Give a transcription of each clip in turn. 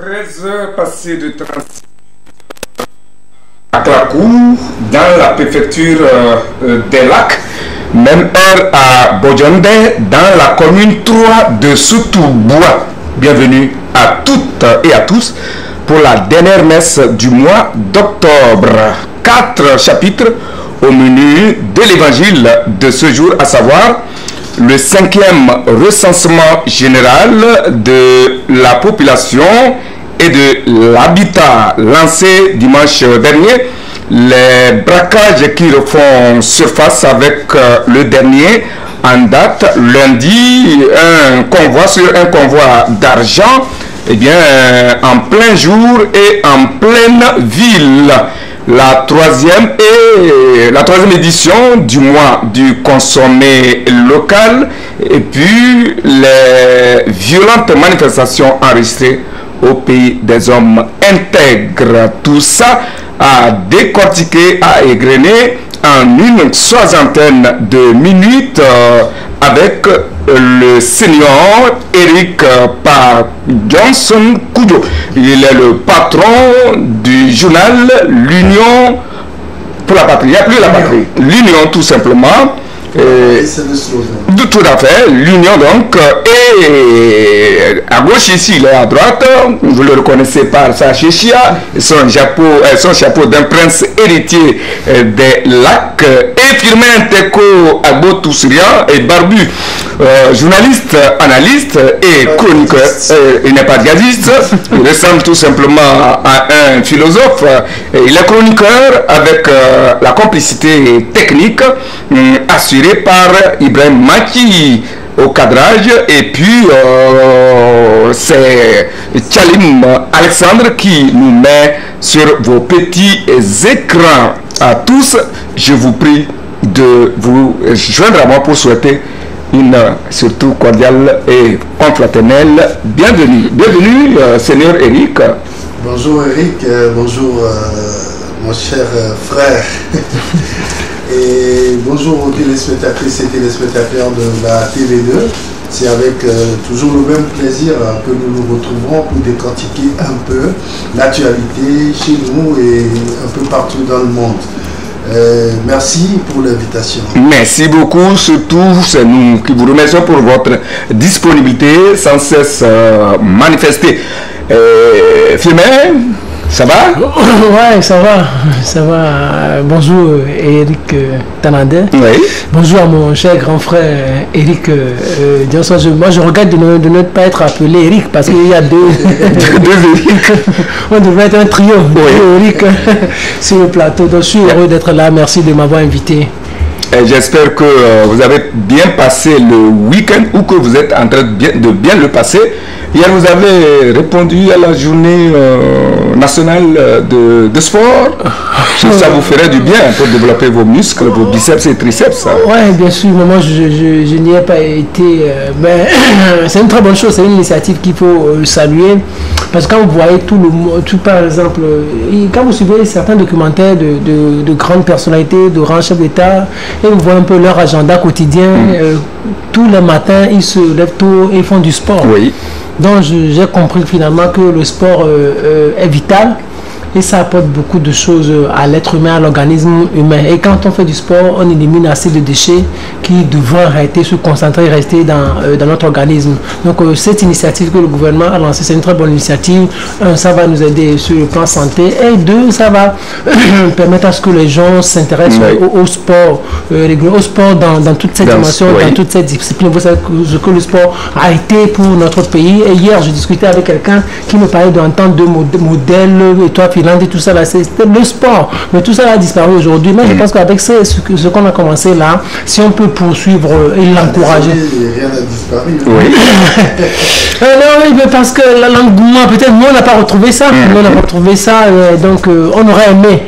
13h passées de transit à Klakou, dans la préfecture des Lacs, même heure à Bodjonde, dans la commune 3 de Soutouboua. Bienvenue à toutes et à tous pour la dernière messe du mois d'octobre. 4 chapitres au menu de l'évangile de ce jour, à savoir le 5e recensement général de la population et de l'habitat lancé dimanche dernier, les braquages qui refont surface avec le dernier en date lundi, un convoi d'argent, eh bien, en plein jour et en pleine ville. La troisième édition du mois du consommé local, et puis les violentes manifestations enregistrées au pays des hommes intègres. Tout ça à décortiquer, à égrener en une soixantaine de minutes avec le senior Eric Johnson Koudio. Il est le patron du journal L'Union pour la patrie. Il n'y a plus la patrie. L'Union, tout simplement. C'est le slogan. Tout à fait. L'Union, donc. Et à gauche ici, il est à droite. Vous le reconnaissez par sa chéchia, son chapeau d'un prince héritier des Lacs. Et Firmin Teko Agbo Toussurian et barbu. Journaliste, analyste et chroniqueur. Il n'est pas gaziste. Il ressemble tout simplement à un philosophe. Il est chroniqueur avec la complicité technique assurée par Ibrahim Maki au cadrage, et puis c'est Tchalim Alexandre qui nous met sur vos petits écrans. À tous, je vous prie de vous joindre à moi pour souhaiter une surtout cordiale et confraternelle bienvenue. Bienvenue, Seigneur Eric. Bonjour Eric, bonjour mon cher frère. Et bonjour aux téléspectatrices et téléspectateurs de la TV2. C'est avec toujours le même plaisir que nous nous retrouverons pour décortiquer un peu l'actualité chez nous et un peu partout dans le monde. Merci pour l'invitation. Merci beaucoup, surtout c'est nous qui vous remercions pour votre disponibilité sans cesse manifestée. Firmin, ça va? Ouais, ça va. Bonjour Eric Tanandé. Oui. Bonjour à mon cher grand frère Eric Johnson. Moi je regrette de ne pas être appelé Eric parce qu'il y a deux Eric. On devrait être un trio, oui. Eric sur le plateau. Donc je suis heureux d'être là. Merci de m'avoir invité. J'espère que vous avez bien passé le week-end ou que vous êtes en train de bien le passer. Hier, vous avez répondu à la journée nationale de sport. Ça vous ferait du bien pour développer vos muscles, vos biceps et triceps. Oui, bien sûr. Mais moi, je n'y ai pas été. Mais c'est une très bonne chose. C'est une initiative qu'il faut saluer. Parce que quand vous voyez par exemple, quand vous suivez certains documentaires de grandes personnalités, de grands chefs d'État, et vous voyez un peu leur agenda quotidien, tous les matins, ils se lèvent tôt et font du sport. Oui. Donc j'ai compris finalement que le sport est vital et ça apporte beaucoup de choses à l'être humain, à l'organisme humain. Et quand on fait du sport, on élimine assez de déchets qui devraient arrêter, se concentrer, rester dans notre organisme. Donc cette initiative que le gouvernement a lancée, c'est une très bonne initiative. Un, ça va nous aider sur le plan santé. Et deux, ça va permettre à ce que les gens s'intéressent au sport, au sport dans toutes ces dimensions, dans toutes ces disciplines. Vous savez que le sport a été pour notre pays. Et hier, je discutais avec quelqu'un qui me parlait d'entendre deux modèles, étoiles filantes et tout ça, c'était le sport. Mais tout ça a disparu aujourd'hui. Mais je pense qu'avec ce qu'on a commencé là, si on peut poursuivre et l'encourager. Rien n'a disparu. Oui. Non, mais parce que l'engouement, peut-être, nous, on n'a pas retrouvé ça. Nous, on n'a pas retrouvé ça. Donc, on aurait aimé.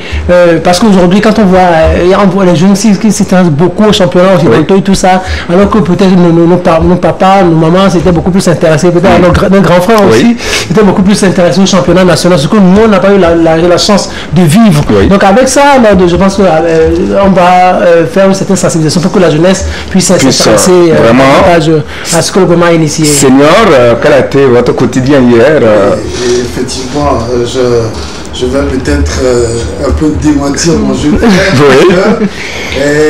Parce qu'aujourd'hui, quand on voit les jeunes qui s'intéressent beaucoup au championnat occidentaux et tout ça, alors que peut-être nos papas, nos mamans s'étaient beaucoup plus intéressés, peut-être nos grands frères aussi, étaient beaucoup plus intéressés au championnat national. Ce que nous, on n'a pas eu la la chance de vivre. Donc avec ça, je pense qu'on va faire une certaine sensibilisation pour que la jeunesse puisse s'intéresser à ce que le gouvernement a initié. Seigneur, quel a été votre quotidien hier? Effectivement, je vais peut-être un peu démentir mon jeu.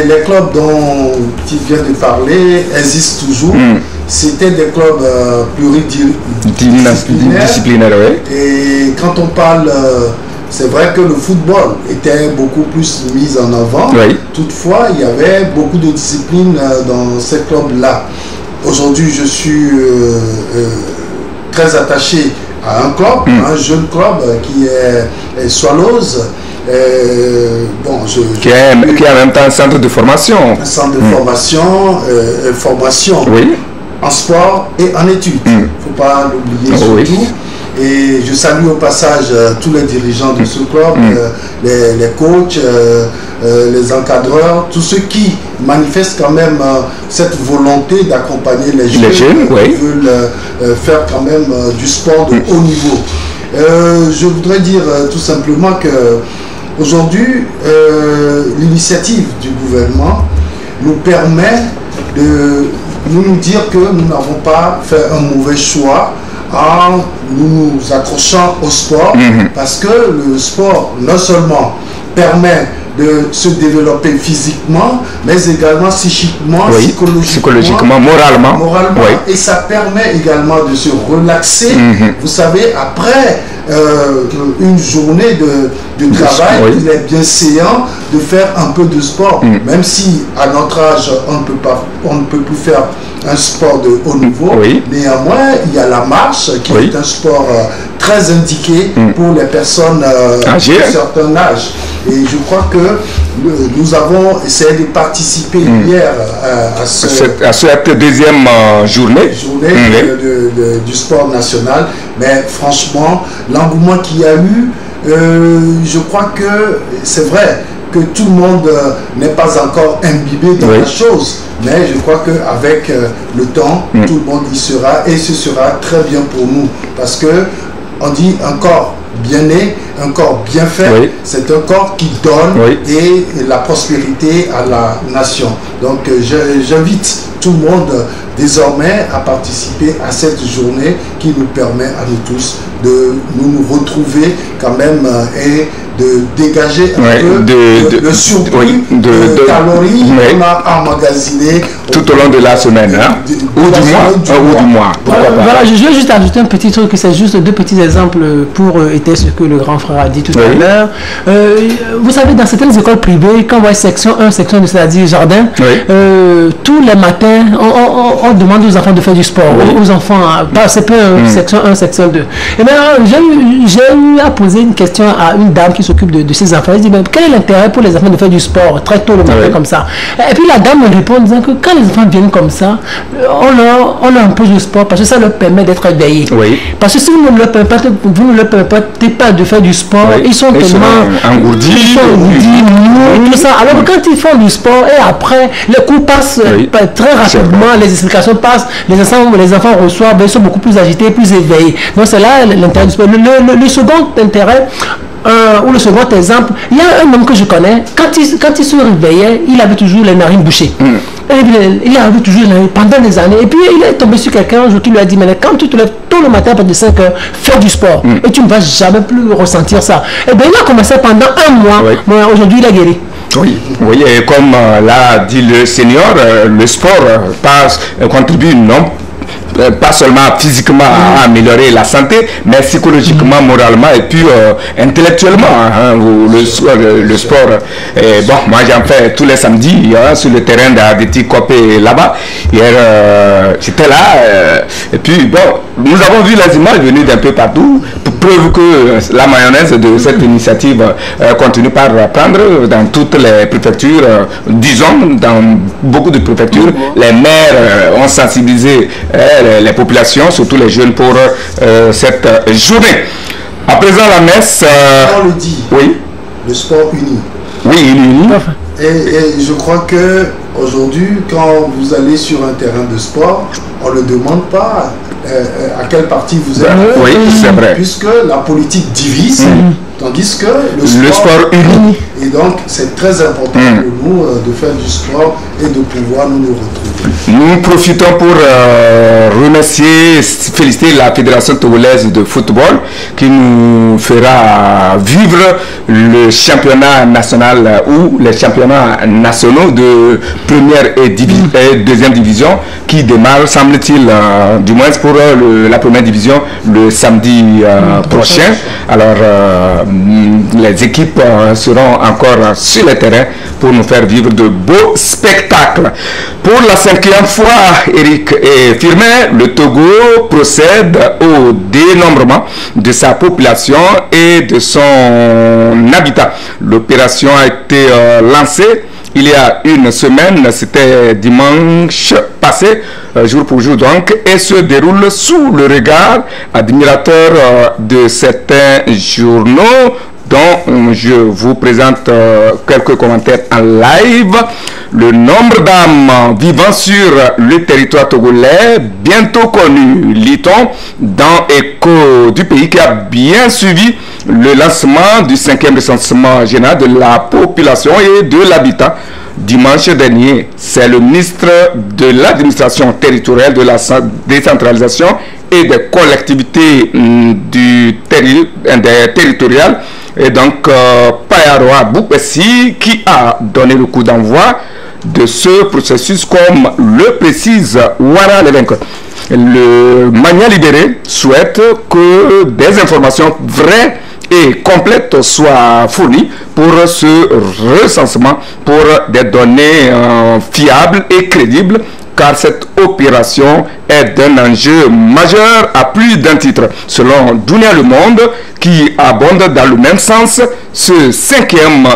Les clubs dont tu viens de parler existent toujours. C'était des clubs pluridisciplinaires. Et quand on parle, c'est vrai que le football était beaucoup plus mis en avant. Toutefois, il y avait beaucoup de disciplines dans ces clubs-là. Aujourd'hui, je suis très attaché à un club, un jeune club qui est Swallows. Qui est en même temps un centre de formation. Un centre de formation en sport et en études. Il ne faut pas l'oublier surtout. Et je salue au passage tous les dirigeants de ce club, les coachs, les encadreurs, tous ceux qui manifestent quand même cette volonté d'accompagner les jeunes qui veulent faire quand même du sport de haut niveau. Je voudrais dire tout simplement que aujourd'hui, l'initiative du gouvernement nous permet de nous dire que nous n'avons pas fait un mauvais choix en nous accrochant au sport, parce que le sport non seulement permet de se développer physiquement, mais également psychiquement, psychologiquement, moralement. Et ça permet également de se relaxer. Vous savez, après une journée de travail, il est bien séant de faire un peu de sport, même si à notre âge on ne peut plus faire un sport de haut niveau. Néanmoins, il y a la marche qui est un sport très indiqué pour les personnes d'un certain âge. Et je crois que nous avons essayé de participer hier à cette deuxième journée du sport national. Mais franchement, l'engouement qu'il y a eu, je crois que c'est vrai que tout le monde n'est pas encore imbibé dans la chose, mais je crois qu'avec le temps, tout le monde y sera, et ce sera très bien pour nous, parce que on dit un corps bien né, un corps bien fait, c'est un corps qui donne et la prospérité à la nation. Donc j'invite tout le monde désormais à participer à cette journée qui nous permet à nous tous de nous retrouver quand même et de dégager un peu le surplus de calories qu'on a emmagasiné tout au long de la semaine, ou du mois. Voilà, je vais juste ajouter un petit truc, c'est juste deux petits exemples pour étayer ce que le grand frère a dit tout à l'heure. Vous savez, dans certaines écoles privées, quand on voit section 1, section 2, c'est-à-dire jardin, tous les matins, on demande aux enfants de faire du sport, aux enfants, c'est pas section 1, section 2. Et maintenant, j'ai eu à poser une question à une dame qui s'occupe de ses enfants. Je dis, mais quel est l'intérêt pour les enfants de faire du sport très tôt le matin comme ça? Et puis la dame me répond en disant que quand les enfants viennent comme ça, on leur impose le sport parce que ça leur permet d'être éveillés. Parce que si vous ne leur permettez pas de faire du sport, ils sont tellement engourdis, tout ça. Alors quand ils font du sport et après, les cours passent très rapidement, les explications passent, les enfants reçoivent, ils sont beaucoup plus agités, plus éveillés. Donc c'est là l'intérêt du sport. Le second intérêt, ou le second exemple, il y a un homme que je connais, quand il se réveillait, il avait toujours les narines bouchées. Il avait toujours les narines pendant des années. Et puis il est tombé sur quelqu'un un jour qui lui a dit, mais quand tu te lèves tôt le matin à partir de 5 heures, fais du sport. Et tu ne vas jamais plus ressentir ça. Et bien il a commencé pendant un mois, mais aujourd'hui il a guéri. Et comme l'a dit le Seigneur, le sport contribue pas seulement physiquement à améliorer la santé, mais psychologiquement, moralement et puis intellectuellement. Le sport, moi j'en fais tous les samedis sur le terrain d'Aditi Kopé là-bas. Hier, j'étais là, et puis nous avons vu les images venues d'un peu partout, pour preuve que la mayonnaise de cette initiative continue par prendre dans toutes les préfectures, disons dans beaucoup de préfectures. Les maires ont sensibilisé les populations, surtout les jeunes, pour cette journée. À présent, la messe... on le dit, le sport uni. Uni. Et je crois que aujourd'hui, quand vous allez sur un terrain de sport, on ne demande pas à quelle partie vous êtes. C'est vrai. Puisque la politique divise, Tandis que le sport unit. Et donc, c'est très important pour nous de faire du sport et de pouvoir nous retrouver. Nous profitons pour remercier, féliciter la Fédération togolaise de football qui nous fera vivre le championnat national ou les championnats nationaux de première et deuxième division qui démarrent, semble-t-il, du moins pour la première division le samedi prochain. Alors, les équipes seront encore sur le terrain pour nous faire vivre de beaux spectacles. Pour la 5e fois, Eric et Firmin, le Togo procède au dénombrement de sa population et de son habitat. L'opération a été lancée il y a une semaine, c'était dimanche passé, jour pour jour donc, et se déroule sous le regard admirateur de certains journaux dont je vous présente quelques commentaires en live. Le nombre d'âmes vivant sur le territoire togolais, bientôt connu, lit-on, dans Écho du pays qui a bien suivi le lancement du 5e recensement général de la population et de l'habitat dimanche dernier. C'est le ministre de l'administration territoriale, de la décentralisation et des collectivités territoriales, et donc Payaroa Boupessi, qui a donné le coup d'envoi de ce processus, comme le précise Ouara Levenko. Le Mania Libéré souhaite que des informations vraies et complètes soient fournies pour ce recensement, pour des données fiables et crédibles, car cette opération est d'un enjeu majeur à plus d'un titre. Selon Dunia Le Monde, qui abonde dans le même sens, ce 5e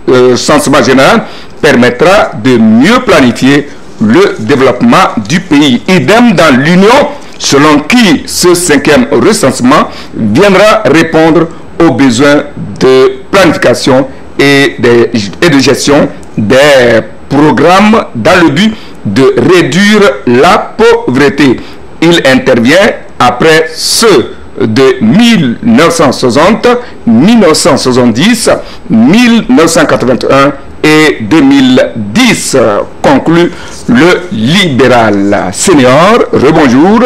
recensement général permettra de mieux planifier le développement du pays. Idem dans l'Union, selon qui ce 5e recensement viendra répondre aux besoins de planification et de gestion des programmes dans le but de réduire la pauvreté. Il intervient après ceux de 1960, 1970, 1981 et 2010, conclut le libéral. Senior, rebonjour.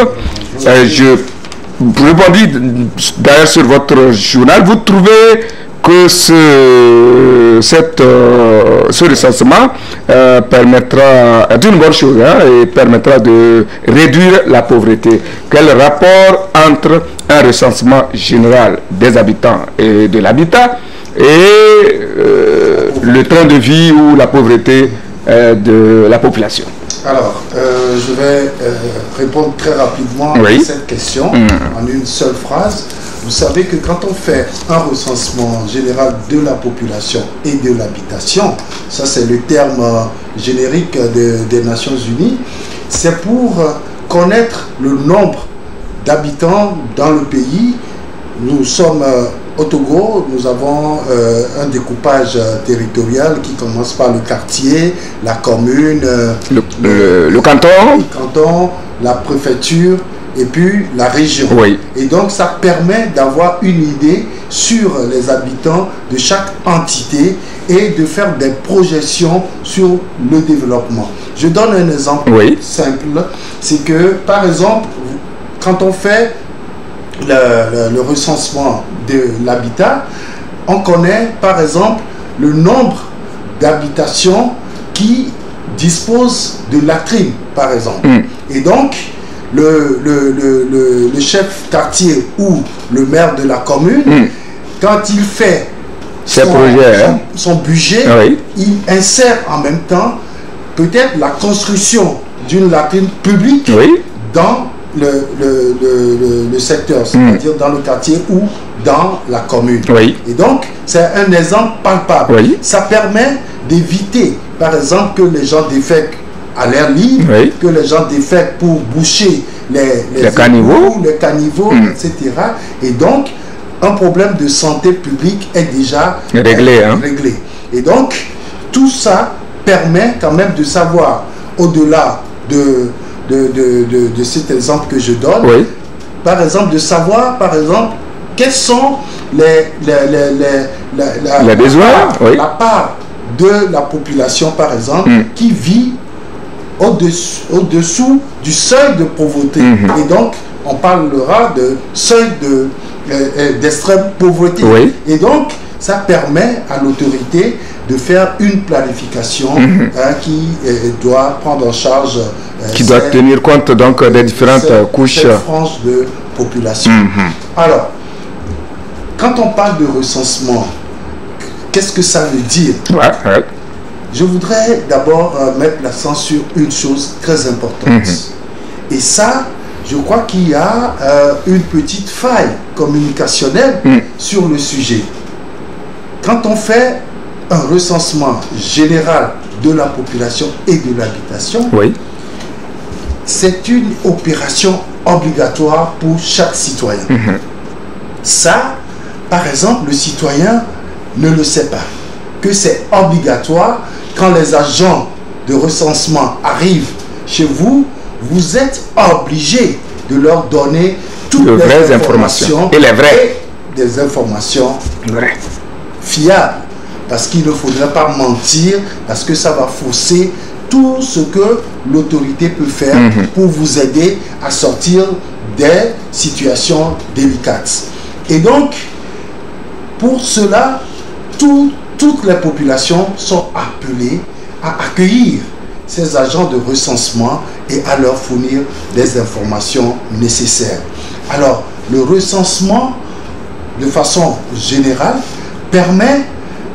Je rebondis d'ailleurs sur votre journal. Vous trouvez que ce recensement permettra d'une bonne chose et permettra de réduire la pauvreté. Quel rapport entre un recensement général des habitants et de l'habitat et le train de vie ou la pauvreté de la population? Alors, je vais répondre très rapidement à cette question en une seule phrase. Vous savez que quand on fait un recensement général de la population et de l'habitation, ça c'est le terme générique des Nations Unies, c'est pour connaître le nombre d'habitants dans le pays. Nous sommes au Togo, nous avons un découpage territorial qui commence par le quartier, la commune, le canton, la préfecture et puis la région. Oui. Et donc ça permet d'avoir une idée sur les habitants de chaque entité et de faire des projections sur le développement. Je donne un exemple simple, c'est que par exemple, quand on fait le recensement de l'habitat, on connaît par exemple le nombre d'habitations qui disposent de latrines par exemple. Et donc le chef quartier ou le maire de la commune, quand il fait son budget, il insère en même temps peut-être la construction d'une latrine publique dans le secteur, c'est-à-dire dans le quartier ou dans la commune. Et donc, c'est un exemple palpable. Ça permet d'éviter, par exemple, que les gens défèquent à l'air libre, que les gens défèquent pour boucher les caniveaux, etc. Et donc, un problème de santé publique est déjà réglé. Et donc, tout ça permet quand même de savoir, au-delà de cet exemple que je donne, par exemple, de savoir, par exemple, quels sont les besoins, la part de la population, par exemple, qui vit au-dessous du seuil de pauvreté. Et donc, on parlera de seuil d'extrême pauvreté. Oui. Et donc, ça permet à l'autorité de faire une planification qui doit prendre en charge qui doit tenir compte donc des différentes couches, cette frange de population. Alors, quand on parle de recensement, qu'est-ce que ça veut dire? Je voudrais d'abord mettre l'accent sur une chose très importante. Et ça, je crois qu'il y a une petite faille communicationnelle sur le sujet. Quand on fait un recensement général de la population et de l'habitation, c'est une opération obligatoire pour chaque citoyen. Ça, par exemple, le citoyen ne le sait pas, que c'est obligatoire. Quand les agents de recensement arrivent chez vous, vous êtes obligé de leur donner toutes les vraies informations et les vraies. Et des informations fiables. Parce qu'il ne faudrait pas mentir, parce que ça va fausser tout ce que l'autorité peut faire pour vous aider à sortir des situations délicates. Et donc, pour cela, toutes les populations sont appelées à accueillir ces agents de recensement et à leur fournir des informations nécessaires. Alors, le recensement, de façon générale, permet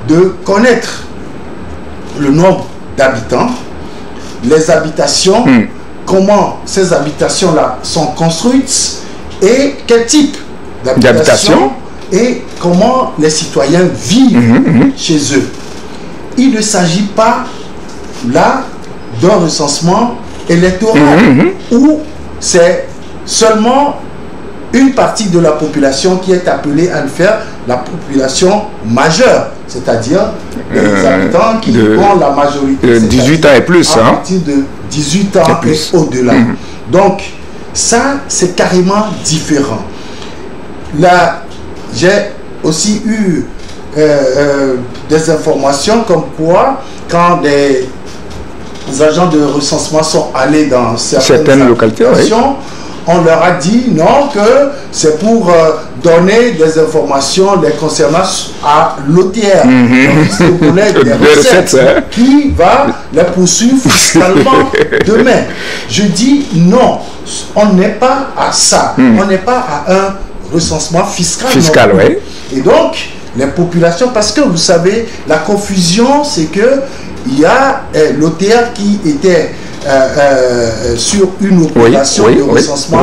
de connaître le nombre d'habitants, les habitations, comment ces habitations-là sont construites et quel type d'habitation et comment les citoyens vivent chez eux. Il ne s'agit pas là d'un recensement électoral où c'est seulement une partie de la population qui est appelée à le faire, la population majeure, c'est-à-dire les habitants qui ont la majorité. 18 ans et plus. À partir de 18 ans et au-delà. Donc, ça, c'est carrément différent. Là, j'ai aussi eu des informations comme quoi, quand des agents de recensement sont allés dans certaines localités, on leur a dit non, que c'est pour donner des informations les concernant à l'OTR, le collègue des recettes, qui va les poursuivre fiscalement demain. Je dis non, on n'est pas à ça, on n'est pas à un recensement fiscal Et donc, les populations, parce que vous savez, la confusion, c'est que il y a l'OTR qui était sur une opération de recensement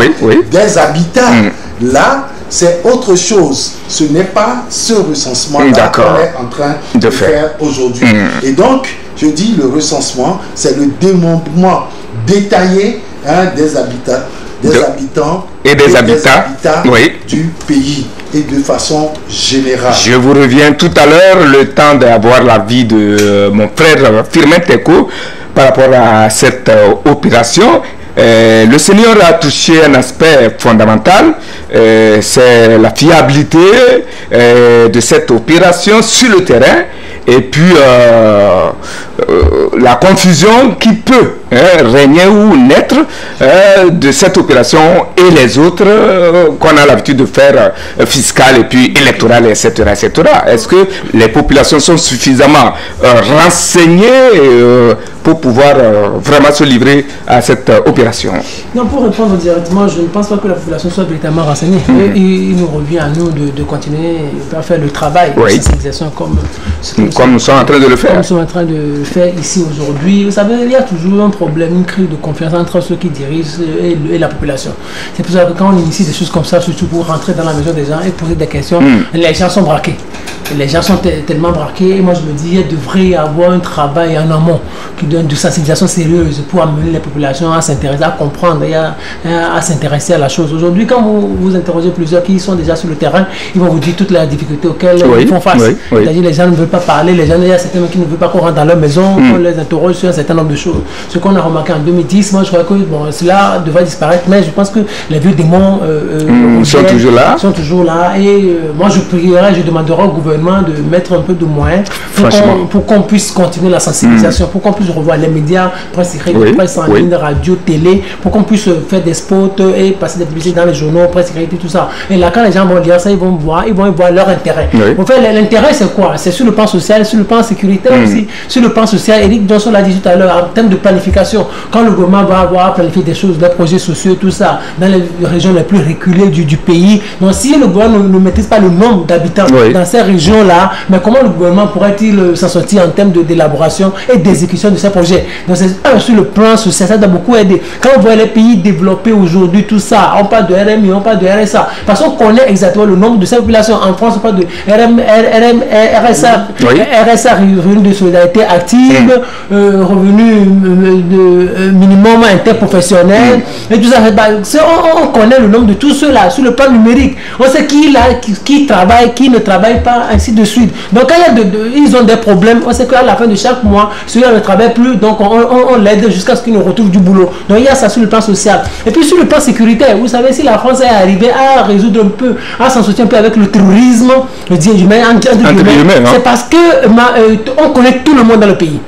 des habitats. Là, c'est autre chose. Ce n'est pas ce recensement-là qu'on est en train de faire aujourd'hui. Et donc, je dis le recensement, c'est le dénombrement détaillé des habitants, habitants et des habitats du pays et de façon générale. Je vous reviens tout à l'heure, le temps d'avoir l'avis de mon frère Firmin Teko par rapport à cette opération. Le Seigneur a touché un aspect fondamental, c'est la fiabilité de cette opération sur le terrain et puis la confusion qui peut régner ou naître de cette opération et les autres qu'on a l'habitude de faire fiscales et puis électorales, etc. Est-ce que les populations sont suffisamment renseignées pour pouvoir vraiment se livrer à cette opération? Non, pour répondre directement, je ne pense pas que la population soit véritablement renseignée. Il nous revient à nous de continuer à faire le travail de sensibilisation comme nous sommes en train de le faire. Comme nous sommes en train de le faire ici aujourd'hui. Vous savez, il y a toujours un problème, une crise de confiance entre ceux qui dirigent et la population. C'est pour ça que quand on initie des choses comme ça, surtout pour rentrer dans la maison des gens et poser des questions, les gens sont braqués. les gens sont tellement braqués. Et moi, je me dis, il devrait y avoir un travail en amont qui donne de sensibilisation sérieuse pour amener les populations à s'intéresser, à comprendre et à s'intéresser à la chose. Aujourd'hui, quand vous interrogez plusieurs qui sont déjà sur le terrain, ils vont vous dire toutes les difficultés auxquelles ils font face. C'est-à-dire les gens ne veulent pas parler, les gens, il y a certains qui ne veulent pas qu'on rentre dans leur maison, qu'on les interroge sur un certain nombre de choses. Ce qu'on a remarqué en 2010, moi je crois que bon, cela devrait disparaître, mais je pense que les vieux démons sont toujours là. Et moi je prierai, je demanderai au gouvernement de mettre un peu de moyens pour qu'on puisse continuer la sensibilisation, pour qu'on puisse revoir les médias, presse écrite, presse en ligne, radio, télé, pour qu'on puisse faire des spots et passer des publicités dans les journaux, presse écrite, tout ça. Et là, quand les gens vont lire ça, ils vont voir leur intérêt. En fait, l'intérêt, c'est quoi? C'est sur le plan social, sur le plan sécuritaire aussi. Sur le plan social, Eric Johnson l'a dit tout à l'heure, en termes de planification, quand le gouvernement va avoir planifié des choses, des projets sociaux, tout ça, dans les régions les plus reculées du pays. Donc, si le gouvernement ne maîtrise pas le nombre d'habitants dans ces régions-là, mais comment le gouvernement pourrait-il s'en sortir en termes d'élaboration et d'exécution de ces projets? Donc, sur le plan social, ça doit beaucoup aider. Quand on voit les pays développés aujourd'hui, tout ça, on parle de RMI, on parle de RSA, parce qu'on connaît exactement le nombre de ces populations. En France, on parle de RSA, revenu de solidarité active, revenu minimum interprofessionnel, et tout ça. On connaît le nombre de tous ceux-là sur le plan numérique. On sait qui travaille, qui ne travaille pas, ainsi de suite. Donc quand ils ont des problèmes, on sait qu'à la fin de chaque mois, celui-là ne travaille plus, donc on l'aide jusqu'à ce qu'il ne retrouve du boulot. Donc il y a ça sur le plan social. Et puis sur le plan sécuritaire, vous savez, si la France est arrivée à résoudre un peu, à s'en sortir un peu avec le terrorisme, c'est parce que on connaît tout le monde dans le pays.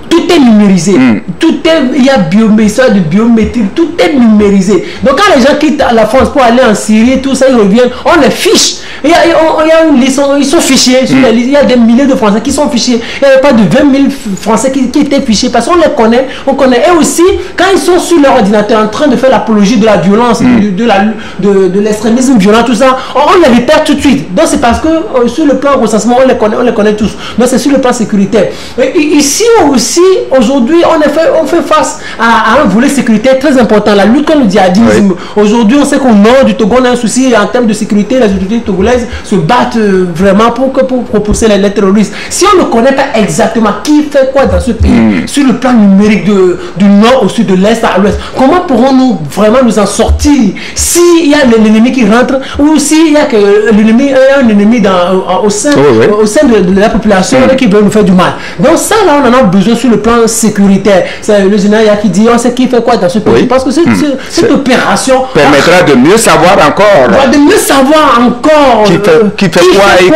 Tout est numérisé. Il y a de biométrie, tout est numérisé. Donc quand les gens quittent la France pour aller en Syrie, tout ça, ils reviennent, on les fiche. Il y a une liste, ils sont fichés. Sur la liste, il y a des milliers de Français qui sont fichés. Il n'y avait pas de 20 000 Français qui étaient fichés parce qu'on les connaît. On connaît. Et aussi, quand ils sont sur leur ordinateur en train de faire l'apologie de la violence, de l'extrémisme violent, tout ça, on les repère tout de suite. Donc c'est parce que sur le plan recensement, on les connaît tous. Donc c'est sur le plan sécuritaire. Et ici aussi, aujourd'hui, on fait face à un volet sécuritaire très important, la lutte contre le djihadisme. Aujourd'hui, on sait qu'au nord du Togo, on a un souci en termes de sécurité. Les autorités togolaises se battent vraiment pour repousser les terroristes. Si on ne connaît pas exactement qui fait quoi dans ce pays, sur le plan numérique du nord au sud, de l'est à l'ouest, comment pourrons-nous vraiment nous en sortir s'il y a l'ennemi qui rentre ou s'il y a que l'ennemi est un ennemi au sein de la population qui veut nous faire du mal. Donc ça, là, on en a besoin sur le plan sécuritaire. C'est le général qui dit on sait qui fait quoi dans ce pays. Parce que cette opération permettra de mieux savoir encore. De mieux savoir encore qui fait quoi et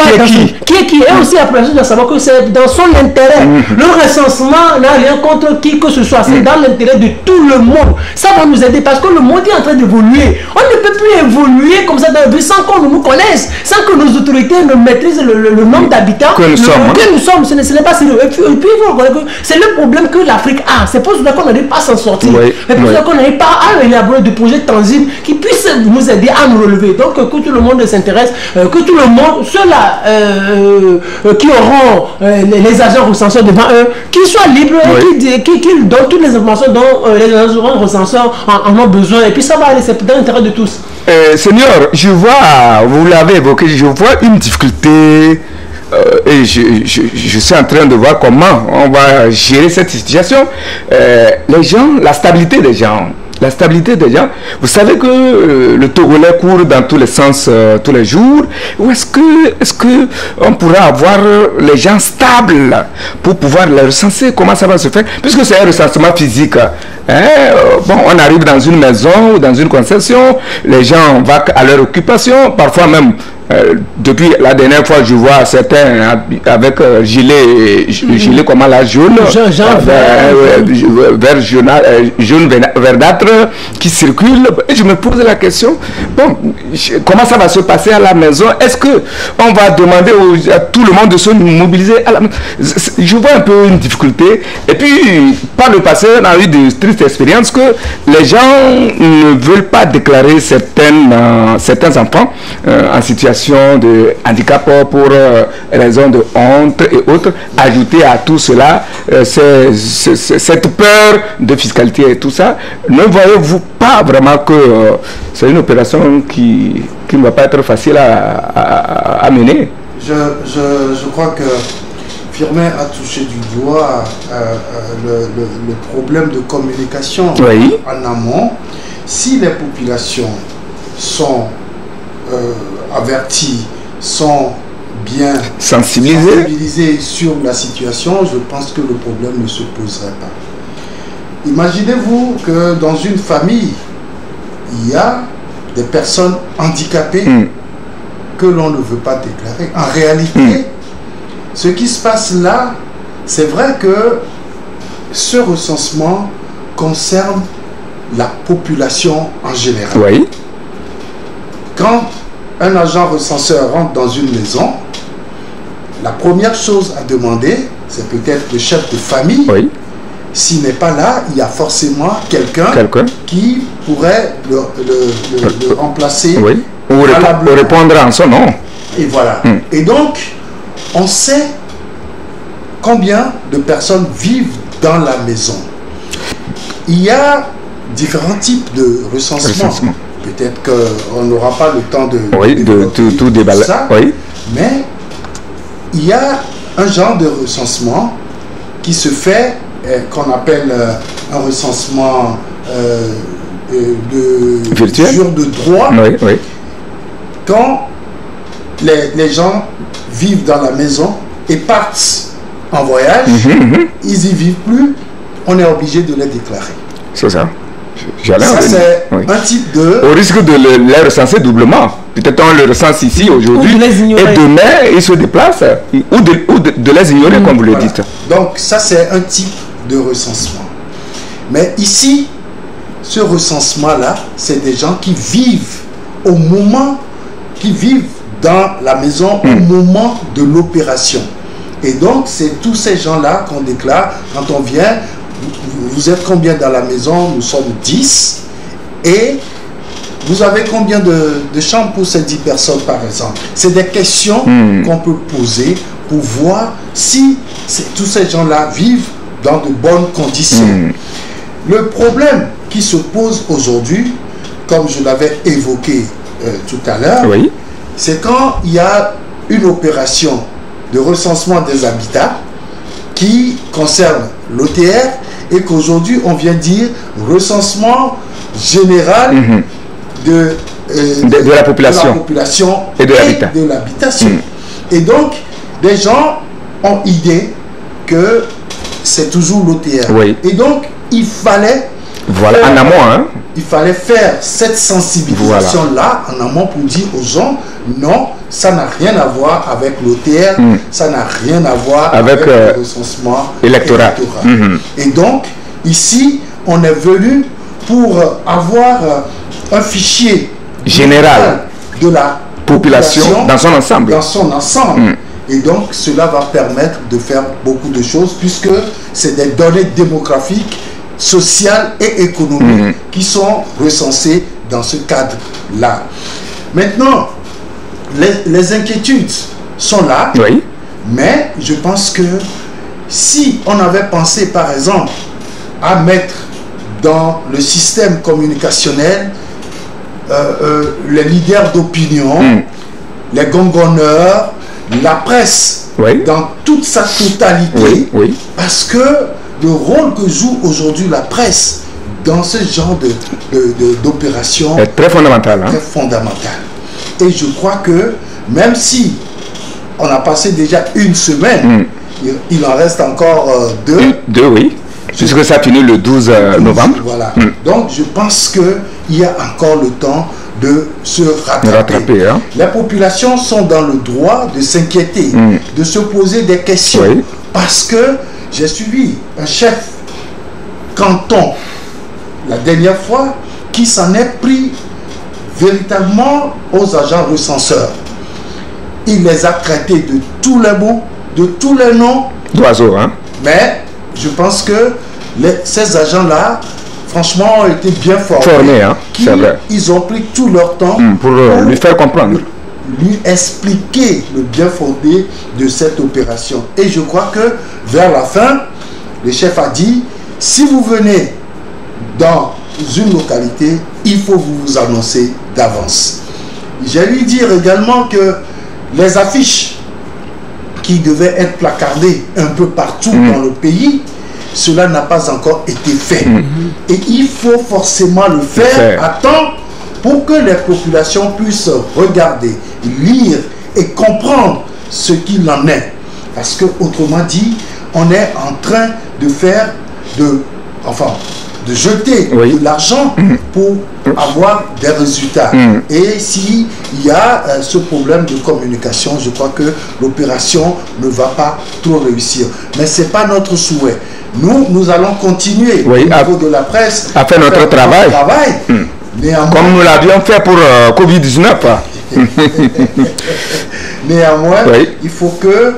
qui est qui. Et aussi la population doit savoir que c'est dans son intérêt. Le recensement n'a rien contre qui que ce soit. C'est dans l'intérêt de tout le monde. Ça va nous aider parce que le monde est en train d'évoluer. On ne peut plus évoluer comme ça dans la vie sans qu'on nous connaisse, sans que nos autorités ne maîtrisent le nombre d'habitants que nous sommes. Ce n'est pas sérieux. Et puis il faut reconnaître que c'est le problème que l'Afrique a. C'est pour cela qu'on n'arrive pas à s'en sortir. C'est pour cela qu'on n'arrive pas à élaborer des projets tangibles qui puissent nous aider à nous relever. Donc que tout le monde s'intéresse, que tout le monde, ceux-là qui auront les agents recenseurs devant eux, qu'ils soient libres et qu'ils donnent toutes les informations dont les agents recenseurs en ont besoin. Et puis ça va aller, c'est dans l'intérêt de tous. Seigneur, je vois, vous l'avez évoqué, je vois une difficulté. Et je suis en train de voir comment on va gérer cette situation. Les gens, la stabilité des gens. Vous savez que le Togolais court dans tous les sens tous les jours. Ou est-ce que on pourra avoir les gens stables pour pouvoir les recenser? Comment ça va se faire? Puisque c'est un recensement physique. Bon, on arrive dans une maison ou dans une concession, les gens vont à leur occupation, parfois même. Depuis la dernière fois, je vois certains avec gilet comment la jaune, jaune verdâtre qui circule. Et je me pose la question, bon, comment ça va se passer à la maison? Est-ce que on va demander à tout le monde de se mobiliser à la maison? Je vois un peu une difficulté. Et puis, par le passé, on a eu de tristes expériences que les gens ne veulent pas déclarer certains enfants en situation de handicap pour raison de honte et autres. Ajouter à tout cela cette peur de fiscalité et tout ça, ne voyez-vous pas vraiment que c'est une opération qui ne va pas être facile à mener? je crois que Firmin a touché du doigt le problème de communication en amont. Si les populations sont averties, sont bien sensibilisées sur la situation, je pense que le problème ne se poserait pas. Imaginez-vous que dans une famille, il y a des personnes handicapées que l'on ne veut pas déclarer. En réalité, ce qui se passe là, c'est vrai que ce recensement concerne la population en général. Oui. Quand un agent recenseur rentre dans une maison, la première chose à demander, c'est peut-être le chef de famille. Oui. S'il n'est pas là, il y a forcément quelqu'un qui pourrait le remplacer. Oui. Ou répondre en son nom. Et voilà. Et donc, on sait combien de personnes vivent dans la maison. Il y a différents types de recensement. Peut-être qu'on n'aura pas le temps de tout déballer. Oui. Mais il y a un genre de recensement qui se fait, qu'on appelle un recensement virtuel, jour de droit. Oui, oui. Quand les gens vivent dans la maison et partent en voyage, ils n'y vivent plus, on est obligé de les déclarer. C'est ça. Ça, c'est un type de... Au risque de les recenser doublement. Peut-être on le recense ici aujourd'hui et demain il se déplace ou de les ignorer comme vous le dites. Donc ça c'est un type de recensement. Mais ici, ce recensement-là, c'est des gens qui vivent au moment, qui vivent dans la maison au moment de l'opération. Et donc c'est tous ces gens-là qu'on déclare quand on vient. Vous êtes combien dans la maison? Nous sommes 10. Et vous avez combien de chambres pour ces 10 personnes, par exemple? C'est des questions qu'on peut poser pour voir si tous ces gens-là vivent dans de bonnes conditions. Le problème qui se pose aujourd'hui, comme je l'avais évoqué tout à l'heure, c'est quand il y a une opération de recensement des habitats qui concerne l'OTR et qu'aujourd'hui on vient dire recensement général de la population et de l'habitation. Et donc, des gens ont idée que c'est toujours l'OTR. Et donc, il fallait en amont, il fallait faire cette sensibilisation-là en amont pour dire aux gens, non, ça n'a rien à voir avec l'OTR, ça n'a rien à voir avec le recensement électoral. Et donc, ici, on est venu pour avoir un fichier général de la population dans son ensemble. Et donc, cela va permettre de faire beaucoup de choses puisque c'est des données démographiques, sociales et économiques qui sont recensées dans ce cadre-là. Maintenant, les inquiétudes sont là, mais je pense que si on avait pensé, par exemple, à mettre dans le système communicationnel les leaders d'opinion, les gongonneurs, la presse, dans toute sa totalité, parce que le rôle que joue aujourd'hui la presse dans ce genre d'opération est très fondamental. Très fondamental. Et je crois que même si on a passé déjà une semaine, il en reste encore deux. Puisque ça finit le 12 novembre. Voilà. Donc je pense qu'il y a encore le temps de se rattraper. Les populations sont dans le droit de s'inquiéter, de se poser des questions. Parce que j'ai suivi un chef canton la dernière fois qui s'en est pris véritablement aux agents recenseurs. Il les a traités de tous les mots, de tous les noms d'oiseaux. Mais je pense que ces agents-là, franchement, ont été bien formés. C'est vrai. Ils ont pris tout leur temps pour lui faire comprendre. Lui expliquer le bien fondé de cette opération. Et je crois que vers la fin, le chef a dit, si vous venez dans une localité, il faut vous annoncer d'avance. J'ai lui dire également que les affiches qui devait être placardé un peu partout dans le pays, cela n'a pas encore été fait. Et il faut forcément le faire à temps pour que les populations puissent regarder, lire et comprendre ce qu'il en est. Parce que, autrement dit, on est en train de faire de jeter de l'argent pour avoir des résultats. Et s'il y a ce problème de communication, je crois que l'opération ne va pas trop réussir. Mais ce n'est pas notre souhait. Nous allons continuer au niveau de la presse à faire notre travail. Comme nous l'avions fait pour Covid-19. Néanmoins, il faut que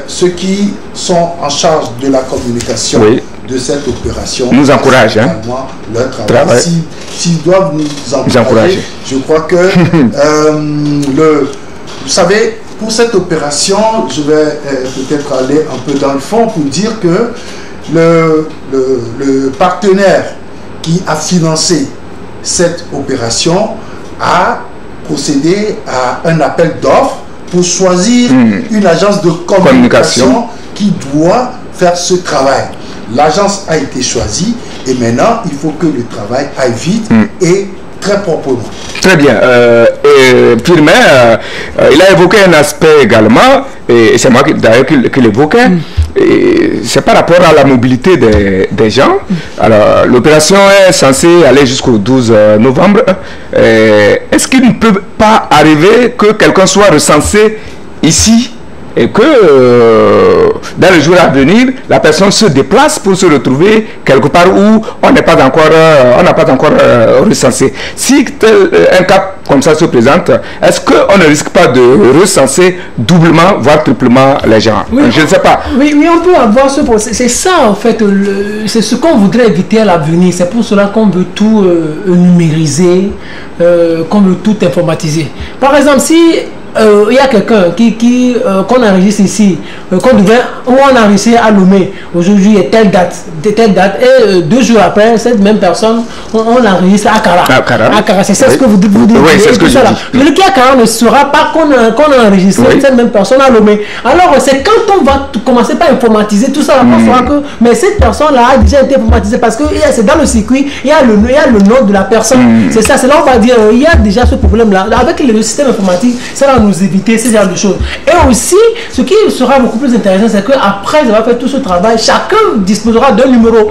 ceux qui sont en charge de la communication de cette opération nous encouragent leur travail. S'ils doivent nous encourager, je crois que vous savez, pour cette opération, je vais peut-être aller un peu dans le fond pour dire que le partenaire qui a financé cette opération a procédé à un appel d'offres pour choisir une agence de communication qui doit faire ce travail. L'agence a été choisie et maintenant il faut que le travail aille vite et très proprement. Très bien. Firmin, il a évoqué un aspect également, et c'est moi d'ailleurs qui l'évoquais, c'est par rapport à la mobilité des gens. Alors, l'opération est censée aller jusqu'au 12 novembre. Est-ce qu'il ne peut pas arriver que quelqu'un soit recensé ici et que dans les jours à venir, la personne se déplace pour se retrouver quelque part où on n'a pas encore recensé. Si un cas comme ça se présente, est-ce qu'on ne risque pas de recenser doublement, voire triplement les gens? Je ne sais pas. Oui, on peut avoir ce procès. C'est ça en fait, c'est ce qu'on voudrait éviter à l'avenir. C'est pour cela qu'on veut tout numériser, qu'on veut tout informatiser. Par exemple, si il y a quelqu'un qu'on enregistre ici, où on a réussi à nommer aujourd'hui telle date, et 2 jours après, cette même personne, on l'enregistre à Kara. C'est ça ce que vous dites. Oui, c'est ce que je dis. Celui qui est à Kara ne saura pas qu'on a enregistré cette même personne à nommer. Alors, c'est quand on va commencer par informatiser tout ça, on saura que mais cette personne-là a déjà été informatisée parce que c'est dans le circuit, il y a le nom de la personne. C'est ça, c'est là on va dire, il y a déjà ce problème-là. Avec le système informatique, ça va nous éviter ce genre de choses. Et aussi, ce qui sera beaucoup plus intéressant, c'est qu'après avoir fait tout ce travail, chacun disposera d'un numéro.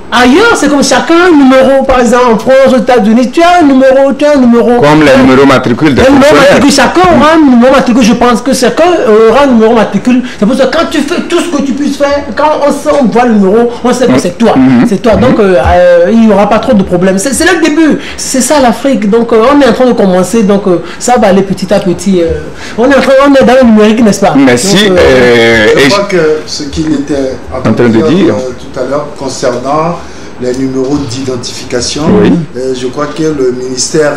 Ailleurs, c'est comme chacun un numéro. Par exemple, en France, aux États-Unis, tu as un numéro. Comme les numéros matricules des fonctionnaires. Chacun aura un numéro matricule. Je pense que chacun aura un numéro matricule. C'est pour ça que quand tu fais tout ce que tu puisses faire, quand on voit le numéro, on sait que c'est toi. C'est toi. Donc, il n'y aura pas trop de problèmes. C'est le début. C'est ça l'Afrique. Donc, on est en train de commencer. Donc, ça va aller petit à petit. On est dans le numérique, n'est-ce pas? Merci. Je crois que ce qu'il était en train de dire tout à l'heure concernant les numéros d'identification, je crois que le ministère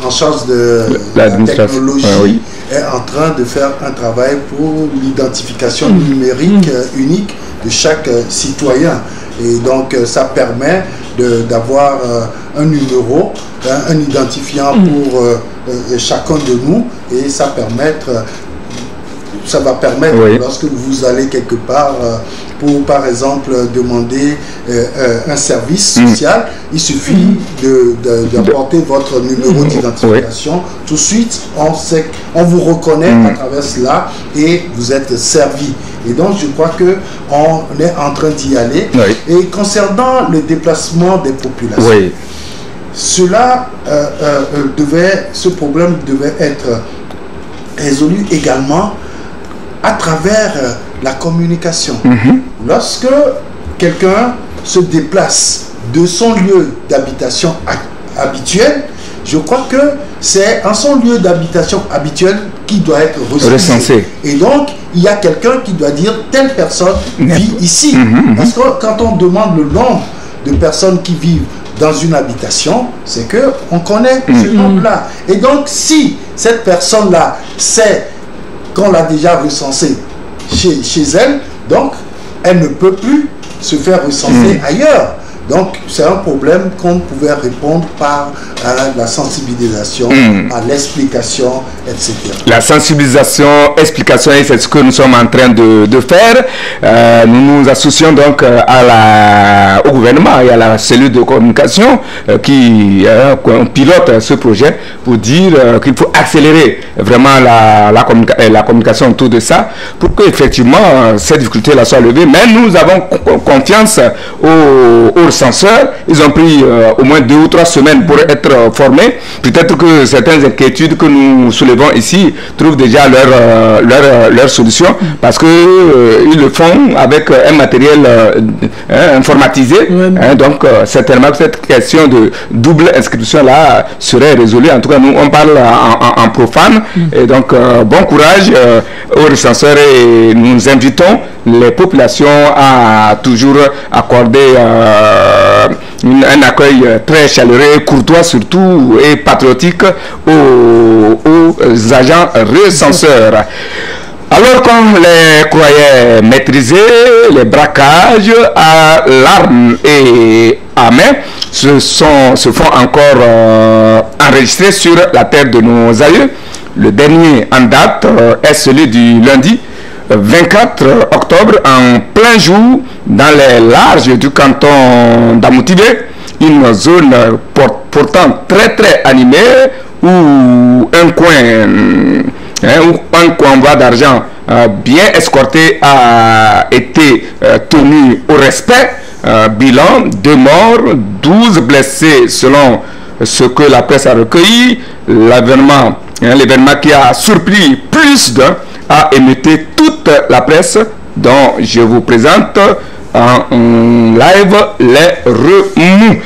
en charge de la technologie est en train de faire un travail pour l'identification numérique unique de chaque citoyen. Et donc ça permet d'avoir un numéro, un identifiant pour chacun de nous, et ça va permettre lorsque vous allez quelque part pour par exemple demander un service social, il suffit d'apporter votre numéro d'identification. Tout de suite on vous reconnaît à travers cela et vous êtes servi. Et donc je crois que on est en train d'y aller. Et concernant le déplacement des populations, ce problème devait être résolu également à travers la communication. Lorsque quelqu'un se déplace de son lieu d'habitation habituel, je crois que c'est en son lieu d'habitation habituel qui doit être recensé. Et donc, il y a quelqu'un qui doit dire telle personne vit ici. Parce que quand on demande le nombre de personnes qui vivent dans une habitation, c'est qu'on connaît ce nombre-là. Et donc, si cette personne-là sait qu'on l'a déjà recensée chez elle, donc elle ne peut plus se faire recenser ailleurs. Donc, c'est un problème qu'on pouvait répondre par la sensibilisation, à l'explication, etc. La sensibilisation, explication, et c'est ce que nous sommes en train de faire. Nous nous associons donc au gouvernement et à la cellule de communication qui pilote ce projet pour dire qu'il faut accélérer vraiment la communication autour de ça pour que effectivement ces difficultés-là soient levées. Mais nous avons confiance aux censeurs. Ils ont pris au moins 2 ou 3 semaines pour être formés. Peut-être que certaines inquiétudes que nous soulevons ici trouvent déjà leur solution parce que ils le font avec un matériel informatisé. Donc certainement cette question de double inscription là serait résolue. En tout cas, nous on parle en profane. Et donc bon courage aux recenseurs et nous invitons les populations à toujours accorder un accueil très chaleureux, courtois surtout et patriotique aux agents recenseurs. Alors qu'on les croyait maîtriser, les braquages à l'arme et à main se font encore enregistrer sur la terre de nos aïeux. Le dernier en date est celui du lundi 24 octobre en plein jour dans les larges du canton d'Amoutibé, une zone pourtant très animée où un convoi d'argent bien escorté a été tenu au respect. Bilan 2 morts, 12 blessés selon ce que la presse a recueilli. L'événement qui a surpris plus d'un a émetté toute la presse dont je vous présente en live les remous.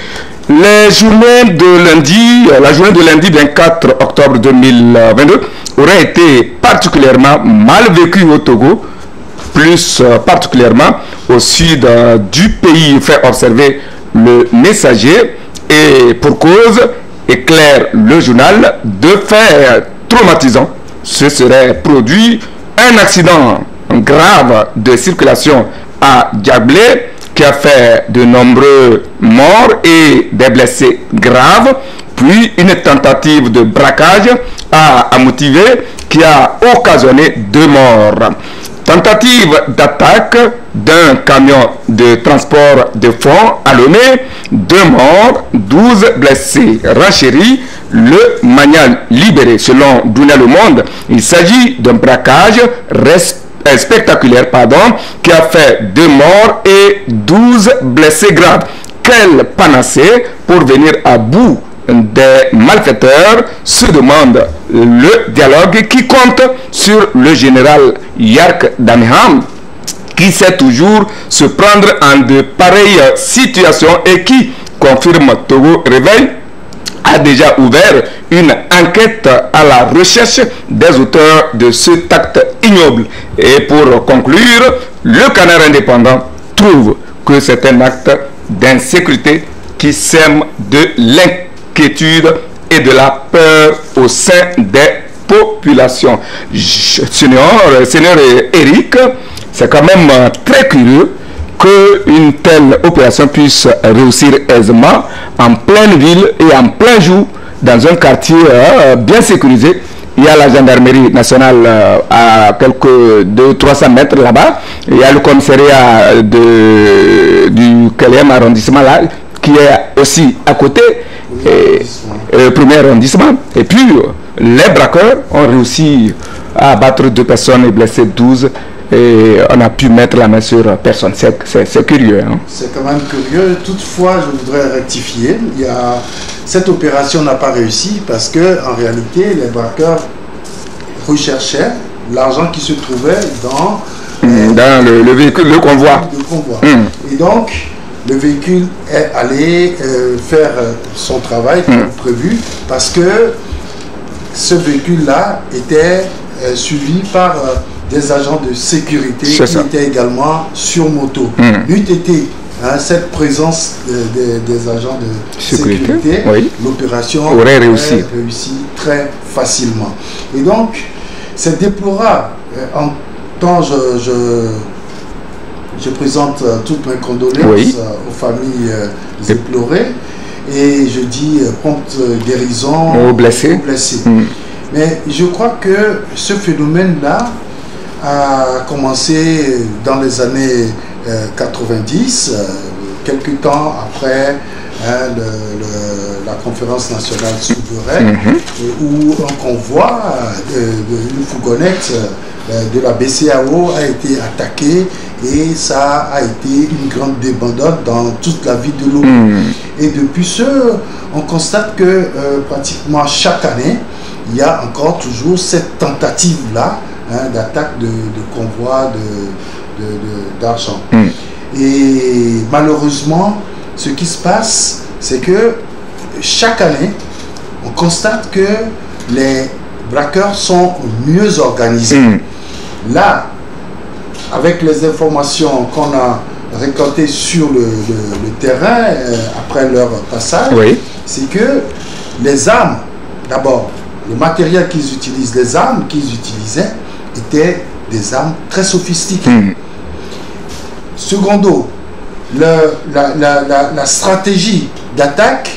La journée de lundi 24 octobre 2022 aurait été particulièrement mal vécue au Togo, plus particulièrement au sud du pays, fait observer le Messager, et pour cause, éclaire le journal, de faits traumatisants. Ce serait produit un accident grave de circulation à Diablé qui a fait de nombreux morts et des blessés graves, puis une tentative de braquage à Amoutibé qui a occasionné 2 morts. Tentative d'attaque d'un camion de transport de fonds à Lomé, 2 morts, 12 blessés. Renchéri, le Manial libéré. Selon Dounia Le Monde, il s'agit d'un braquage spectaculaire qui a fait 2 morts et 12 blessés graves. Quelle panacée pour venir à bout des malfaiteurs, se demande le dialogue qui compte sur le général Yark Danham, qui sait toujours se prendre en de pareilles situations et qui, confirme Togo Réveil, a déjà ouvert une enquête à la recherche des auteurs de cet acte ignoble. Et pour conclure, le Canard indépendant trouve que c'est un acte d'insécurité qui sème de l'inquiétude et de la peur au sein des populations. Seigneur Eric, c'est quand même très curieux qu'une telle opération puisse réussir aisément en pleine ville et en plein jour dans un quartier bien sécurisé. Il y a la gendarmerie nationale à quelques 200-300 mètres là-bas. Il y a le commissariat du 4e arrondissement là, qui est aussi à côté, le 1er arrondissement. Et puis, les braqueurs ont réussi à abattre 2 personnes et blesser 12. Et on a pu mettre la main sur personne. C'est curieux. Hein? C'est quand même curieux. Toutefois, je voudrais rectifier. Cette opération n'a pas réussi parce que en réalité, les braqueurs recherchaient l'argent qui se trouvait dans le véhicule, le convoi. Et donc, le véhicule est allé faire son travail comme prévu parce que ce véhicule-là était suivi par des agents de sécurité qui étaient également sur moto. N'eût été cette présence des agents de sécurité, l'opération aurait réussi très facilement. Et donc, c'est déplorable. En temps, je présente toutes mes condoléances Oui. Aux familles éplorées et je dis prompte guérison Aux blessés. Mais je crois que ce phénomène-là a commencé dans les années 90, quelques temps après la conférence nationale souveraine, où un convoi une fourgonnette de la BCAO a été attaqué et ça a été une grande débandade dans toute la ville de Lomé. Et depuis ce, on constate que pratiquement chaque année, il y a encore toujours cette tentative-là d'attaque de convois d'argent. Et malheureusement, ce qui se passe, c'est que chaque année, on constate que les braqueurs sont mieux organisés. Là, avec les informations qu'on a récoltées sur le terrain après leur passage, c'est que les armes, d'abord, le matériel qu'ils utilisent, les armes qu'ils utilisaient étaient des armes très sophistiquées. Secondo, la stratégie d'attaque,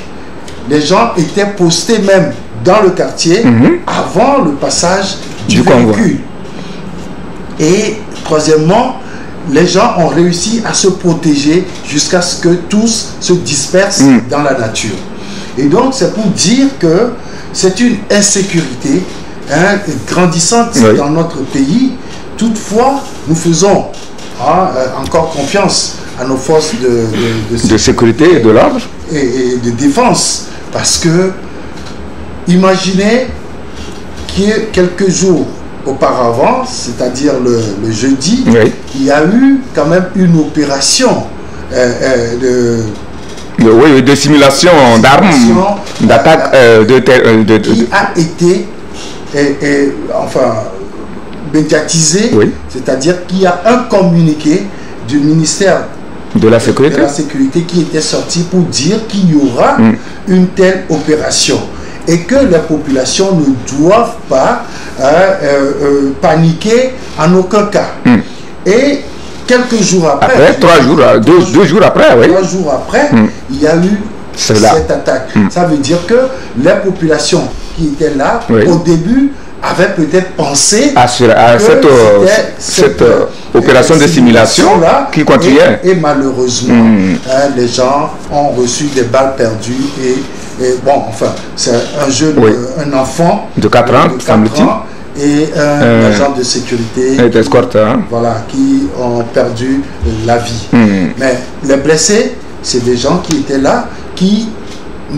les gens étaient postés même dans le quartier avant le passage du véhicule. Et troisièmement, les gens ont réussi à se protéger jusqu'à ce que tous se dispersent dans la nature. Et donc, c'est pour dire que c'est une insécurité grandissante dans notre pays. Toutefois, nous faisons encore confiance à nos forces de sécurité et de l'ordre et de défense. Parce que, imaginez qu'il y ait quelques jours auparavant, c'est-à-dire le jeudi, il y a eu quand même une opération de simulation d'armes, d'attaque qui a été médiatisée, c'est-à-dire qu'il y a un communiqué du ministère de la sécurité qui était sorti pour dire qu'il y aura une telle opération et que les populations ne doivent pas paniquer en aucun cas. Et quelques jours après, 2 jours après, 3 jours après, il y a eu cette attaque. Ça veut dire que les populations qui étaient là, au début, avaient peut-être pensé à cette opération de simulation là, qui continuait. Et malheureusement, les gens ont reçu des balles perdues et bon, enfin, c'est un jeune, un enfant de 4 ans, et un agent de sécurité voilà, qui ont perdu la vie. Mais les blessés, c'est des gens qui étaient là, qui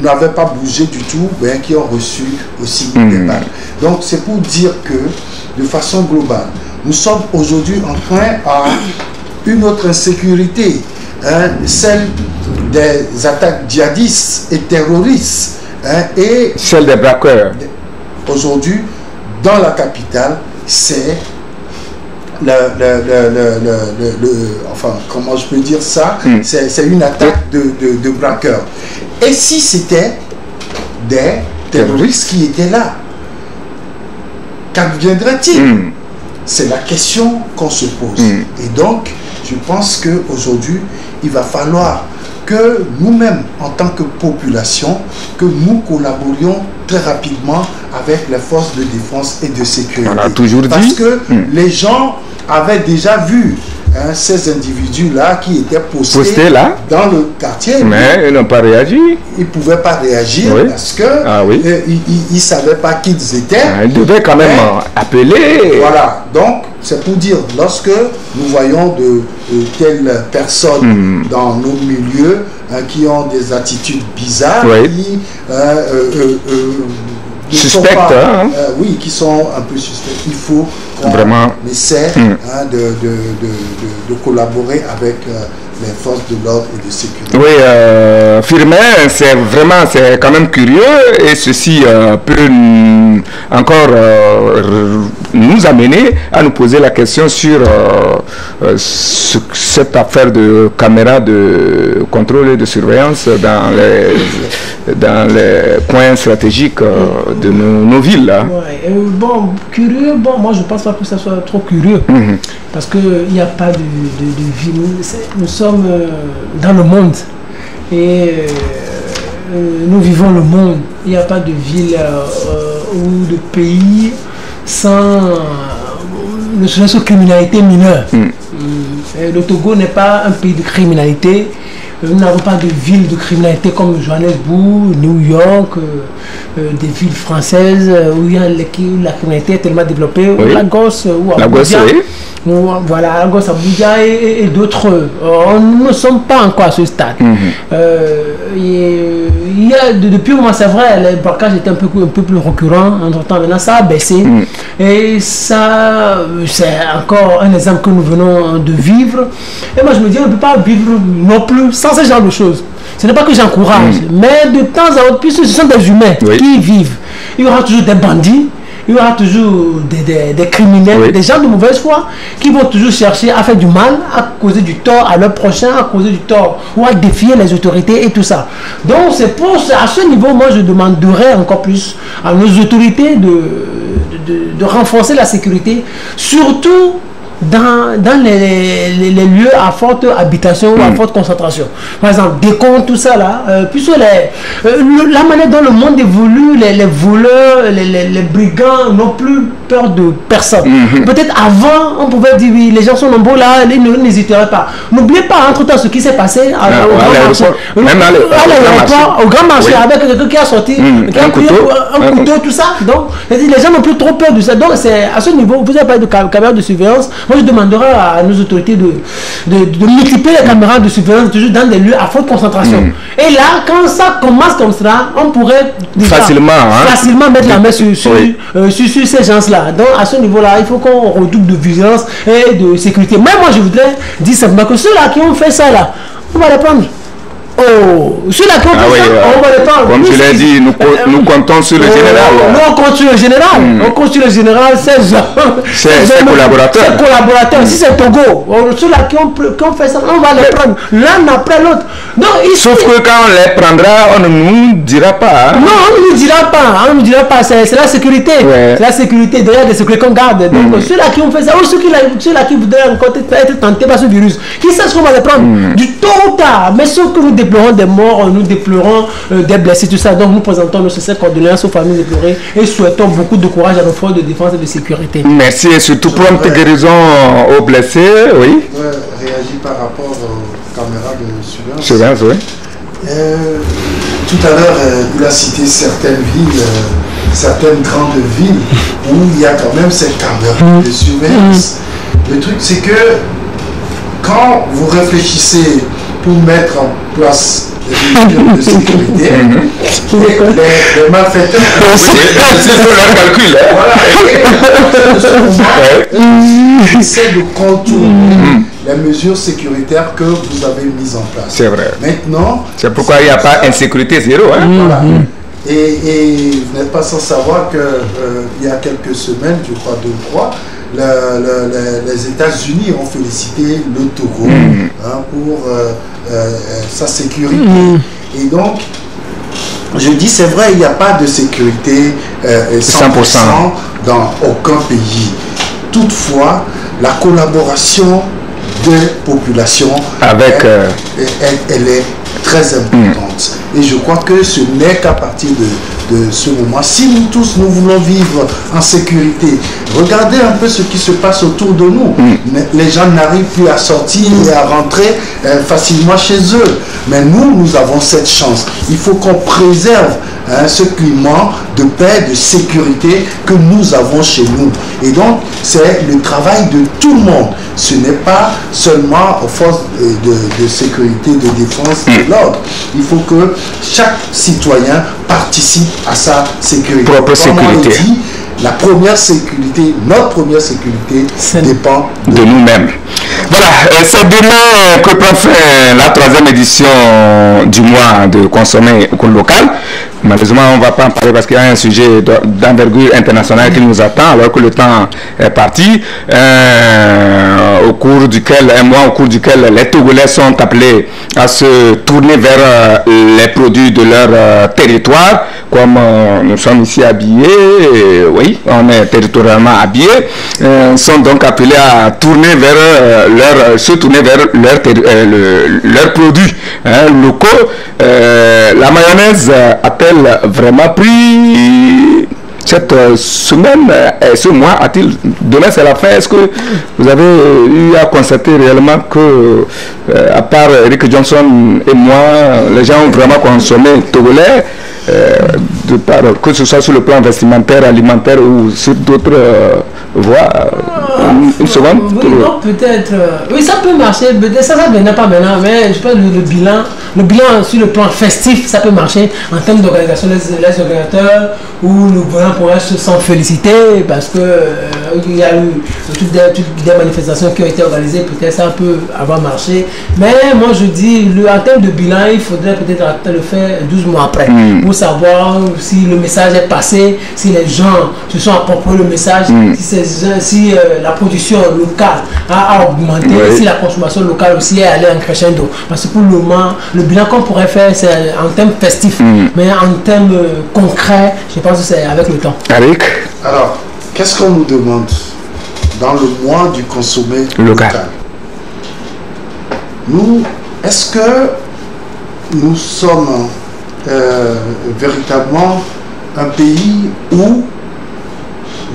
n'avaient pas bougé du tout, mais qui ont reçu aussi des balles. Donc c'est pour dire que, de façon globale, nous sommes aujourd'hui en train à une autre insécurité, celle des attaques djihadistes et terroristes, et celle des braqueurs. Aujourd'hui, dans la capitale, c'est enfin, comment je peux dire ça, c'est une attaque de braqueurs. Et si c'était des terroristes qui étaient là, qu'adviendrait-il? C'est la question qu'on se pose. Et donc, je pense qu'aujourd'hui, il va falloir que nous-mêmes, en tant que population, que nous collaborions très rapidement avec les forces de défense et de sécurité. On a toujours dit. Parce que les gens avaient déjà vu ces individus-là qui étaient postés là dans le quartier. Mais ils n'ont pas réagi. Ils ne pouvaient pas réagir parce que ils ne savaient pas qui ils étaient. Ils devaient quand même appeler. Voilà. Donc, c'est pour dire, lorsque nous voyons de telles personnes dans nos milieux qui ont des attitudes bizarres, qui suspectes, oui, qui sont un peu suspects, il faut qu'on essaie de collaborer avec les forces de l'ordre et de sécurité. Oui, Firmin, c'est quand même curieux et ceci peut encore nous amener à nous poser la question sur cette affaire de caméras de contrôle et de surveillance dans dans les coins stratégiques de nos villes. Là. Ouais. Bon, curieux, bon, moi je ne pense pas que ça soit trop curieux, parce qu'il n'y a pas de ville. Nous sommes dans le monde et nous vivons le monde. Il n'y a pas de ville ou de pays sans ne serait-ce que criminalité mineure. Le Togo n'est pas un pays de criminalité. Nous n'avons pas de villes de criminalité comme Johannesburg, New York, des villes françaises où la criminalité est tellement développée, ou Lagos, ou Abuja, voilà, Lagos, Abuja et d'autres. Nous ne sommes pas encore à ce stade. Il y a, depuis un moment, c'est vrai, les braquages étaient un peu plus récurrents. Entre temps, maintenant, ça a baissé. Et ça, c'est encore un exemple que nous venons de vivre. Et moi, je me dis, on ne peut pas vivre non plus sans ce genre de choses. Ce n'est pas que j'encourage, mais de temps à autre, puisque ce sont des humains qui y vivent, il y aura toujours des bandits, il y aura toujours des criminels, des gens de mauvaise foi qui vont toujours chercher à faire du mal, à causer du tort à leur prochain, à causer du tort ou à défier les autorités et tout ça. Donc c'est à ce niveau, moi je demanderais encore plus à nos autorités de renforcer la sécurité, surtout dans les lieux à forte habitation ou à forte concentration. Par exemple, des comptes, tout ça là, puisque la manière dont le monde évolue, les voleurs, les brigands n'ont plus peur de personne. Peut-être avant, on pouvait dire oui, les gens sont nombreux là, ils n'hésiteraient pas. N'oubliez pas entre-temps ce qui s'est passé au grand marché, avec quelqu'un qui a sorti un couteau, tout ça. Donc, les gens n'ont plus trop peur de ça. Donc, c'est à ce niveau, vous avez parlé de caméras de surveillance. Moi, je demanderai à nos autorités de multiplier les caméras de surveillance toujours dans des lieux à forte concentration. Et là, quand ça commence comme ça, on pourrait facilement mettre la main sur ces gens-là. Donc, à ce niveau-là, il faut qu'on redouble de vigilance et de sécurité. Mais moi, je voudrais dire simplement que ceux-là qui ont fait ça, là, on va les prendre. Ceux-là qui ont fait ça, on va les prendre. Comme je l'ai dit, nous comptons sur le général. Nous, on compte sur le général. On compte sur le général, ses collaborateurs. Si c'est Togo, ceux-là qui ont fait ça, on va les prendre l'un après l'autre. Sauf que quand on les prendra, on ne nous dira pas. Non, on ne nous dira pas. C'est la sécurité. C'est la sécurité, derrière des secrets qu'on garde. Donc, ceux-là qui ont fait ça, ou ceux-là qui voudraient encore être tentés par ce virus, qui sait ce qu'on va les prendre du tôt ou tard. Mais sauf que nous déplorons des morts, nous déplorons des blessés, tout ça. Donc nous présentons nos sincères condoléances aux familles déplorées et souhaitons beaucoup de courage à nos forces de défense et de sécurité. Merci et surtout prompte guérison aux blessés. Oui. Réagir par rapport aux caméras de surveillance. Tout à l'heure, il a cité certaines villes, certaines grandes villes où il y a quand même ces caméras de surveillance. Le truc, c'est que quand vous réfléchissez pour mettre en place des mesures de sécurité, les malfaiteurs essaient de contourner les mesures sécuritaires que vous avez mises en place. C'est vrai. Maintenant, c'est pourquoi il n'y a pas insécurité zéro. Voilà. Et vous n'êtes pas sans savoir que il y a quelques semaines, je crois 2 ou 3, les États-Unis ont félicité le Togo pour sa sécurité. Et donc, je dis, c'est vrai, il n'y a pas de sécurité 100% dans aucun pays. Toutefois, la collaboration des populations, elle est très importante. Et je crois que ce n'est qu'à partir de ce moment, si nous tous, nous voulons vivre en sécurité, regardez un peu ce qui se passe autour de nous. Les gens n'arrivent plus à sortir et à rentrer facilement chez eux. Mais nous avons cette chance. Il faut qu'on préserve ce climat de paix, de sécurité que nous avons chez nous. Et donc, c'est le travail de tout le monde. Ce n'est pas seulement aux forces de sécurité, de défense et de l'ordre. Il faut que chaque citoyen participe à sa sécurité. Propre sécurité. On dit, la première sécurité, notre première sécurité dépend de nous-mêmes. Voilà, c'est demain que prend fin la 3e édition du mois de consommer local. Malheureusement, on ne va pas en parler parce qu'il y a un sujet d'envergure internationale qui nous attend alors que le temps est parti. Au cours duquel les Togolais sont appelés à se tourner vers les produits de leur territoire. Comme nous sommes ici habillés, oui, on est territorialement habillés, sont donc appelés à tourner vers leurs produits locaux. La mayonnaise a-t-elle vraiment pris cette semaine et ce mois? Demain c'est la fin. Est-ce que vous avez eu à constater réellement que, à part Eric Johnson et moi, les gens ont vraiment consommé togolais, que ce soit sur le plan vestimentaire, alimentaire ou sur d'autres voies? Une seconde. Oui, non, peut-être. Oui, ça peut marcher. Ça ne pas maintenant, mais je pense que le bilan sur le plan festif, ça peut marcher en termes d'organisation. Les organisateurs ou le gouvernement pourrait s'en féliciter parce que il y a eu toutes des manifestations qui ont été organisées. Peut-être ça peut avoir marché. Mais moi, je dis, en termes de bilan, il faudrait peut-être le faire 12 mois après pour savoir si le message est passé, si les gens se sont appropriés le message, si la production locale a augmenté, si la consommation locale aussi est allée en crescendo. Parce que pour le moment, le bilan qu'on pourrait faire, c'est en termes festifs. Mais en termes concrets, je pense que c'est avec le temps. Eric? Alors, qu'est-ce qu'on nous demande dans le mois du consommé local? Nous, est-ce que nous sommes véritablement un pays où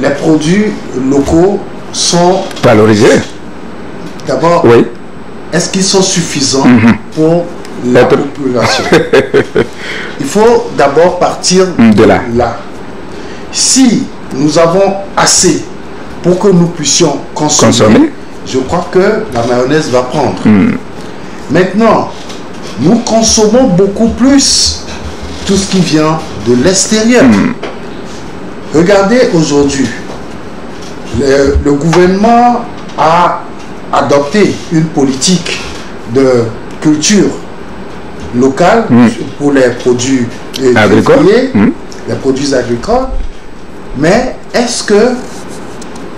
les produits locaux sont valorisés? D'abord, oui. Est-ce qu'ils sont suffisants pour la population? Il faut d'abord partir de là. Si nous avons assez pour que nous puissions consommer, je crois que la mayonnaise va prendre. Maintenant, nous consommons beaucoup plus tout ce qui vient de l'extérieur. Regardez aujourd'hui, le gouvernement a adopté une politique de culture locale pour les produits agricoles, les produits agricoles. Mais est-ce que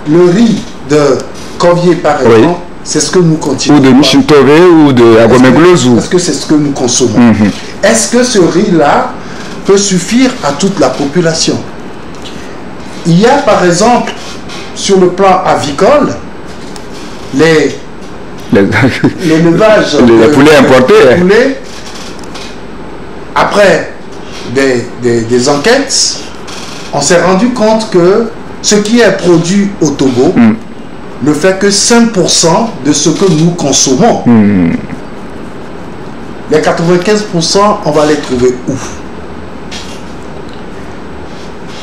le riz de Corvier, par exemple, c'est ce que nous continuons? Ou de Michintové ou de Agomegloz? Est-ce que c'est ce que nous consommons? Est-ce que ce riz-là peut suffire à toute la population? Il y a par exemple, sur le plan avicole, l'élevage les poulets importés. Poulets, après des enquêtes, on s'est rendu compte que ce qui est produit au Togo ne fait que 5% de ce que nous consommons. Les 95%, on va les trouver où?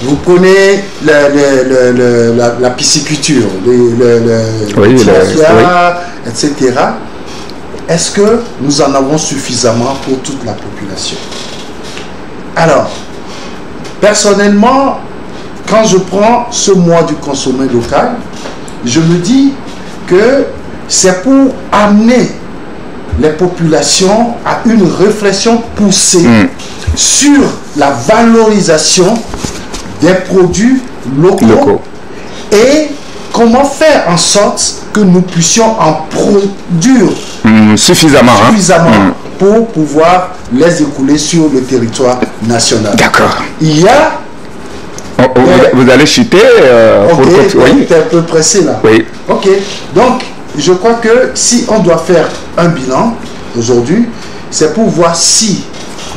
Vous prenez la pisciculture, etc. Est-ce que nous en avons suffisamment pour toute la population? Alors, personnellement, quand je prends ce mois du consommé local, je me dis que c'est pour amener les populations à une réflexion poussée sur la valorisation des produits locaux et comment faire en sorte que nous puissions en produire suffisamment pour pouvoir les écouler sur le territoire national. D'accord. Il y a... vous allez chuter oui, tu es un peu pressé là. Oui. Ok. Donc, je crois que si on doit faire un bilan aujourd'hui, c'est pour voir si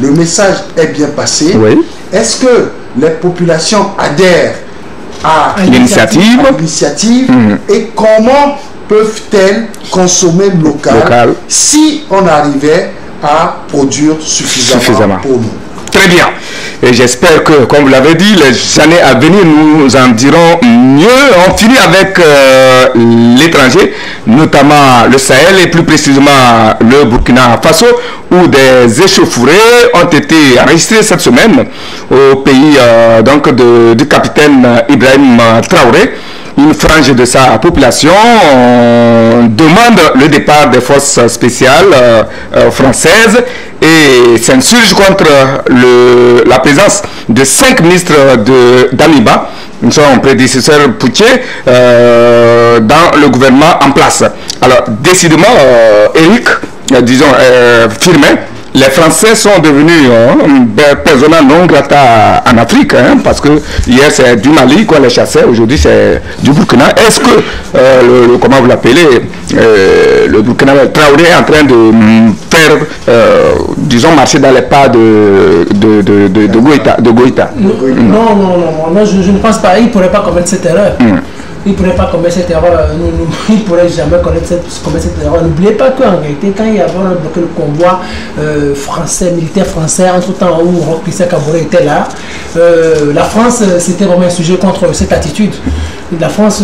le message est bien passé. Oui. Est-ce que les populations adhèrent à l'initiative et comment peuvent-elles consommer local si on arrivait à produire suffisamment pour nous? Très bien. Et j'espère que, comme vous l'avez dit, les années à venir nous en diront mieux. On finit avec l'étranger, notamment le Sahel et plus précisément le Burkina Faso, où des échauffourées ont été enregistrées cette semaine au pays du capitaine Ibrahim Traoré, une frange de sa population demande le départ des forces spéciales françaises et s'insurge contre la présence de 5 ministres d'Amiba, son prédécesseur Poutier, dans le gouvernement en place. Alors, décidément, Eric, disons, Firmin, les Français sont devenus persona non grata en Afrique, hein, parce que hier c'est du Mali qu'on les chassait, aujourd'hui c'est du Burkina. Est-ce que, comment vous l'appelez, le Burkina Traoré est en train de faire, disons, marcher dans les pas de Goïta? Non, je ne pense pas. Il ne pourrait pas commettre cette erreur. Il ne pourrait pas commettre cette erreur. Il ne pourrait jamais commettre cette erreur. N'oubliez pas qu'en réalité, quand il y avait le convoi français, militaire français, entre-temps où Roch-Christian Kabore était là, la France s'était vraiment insurgée contre cette attitude. La France,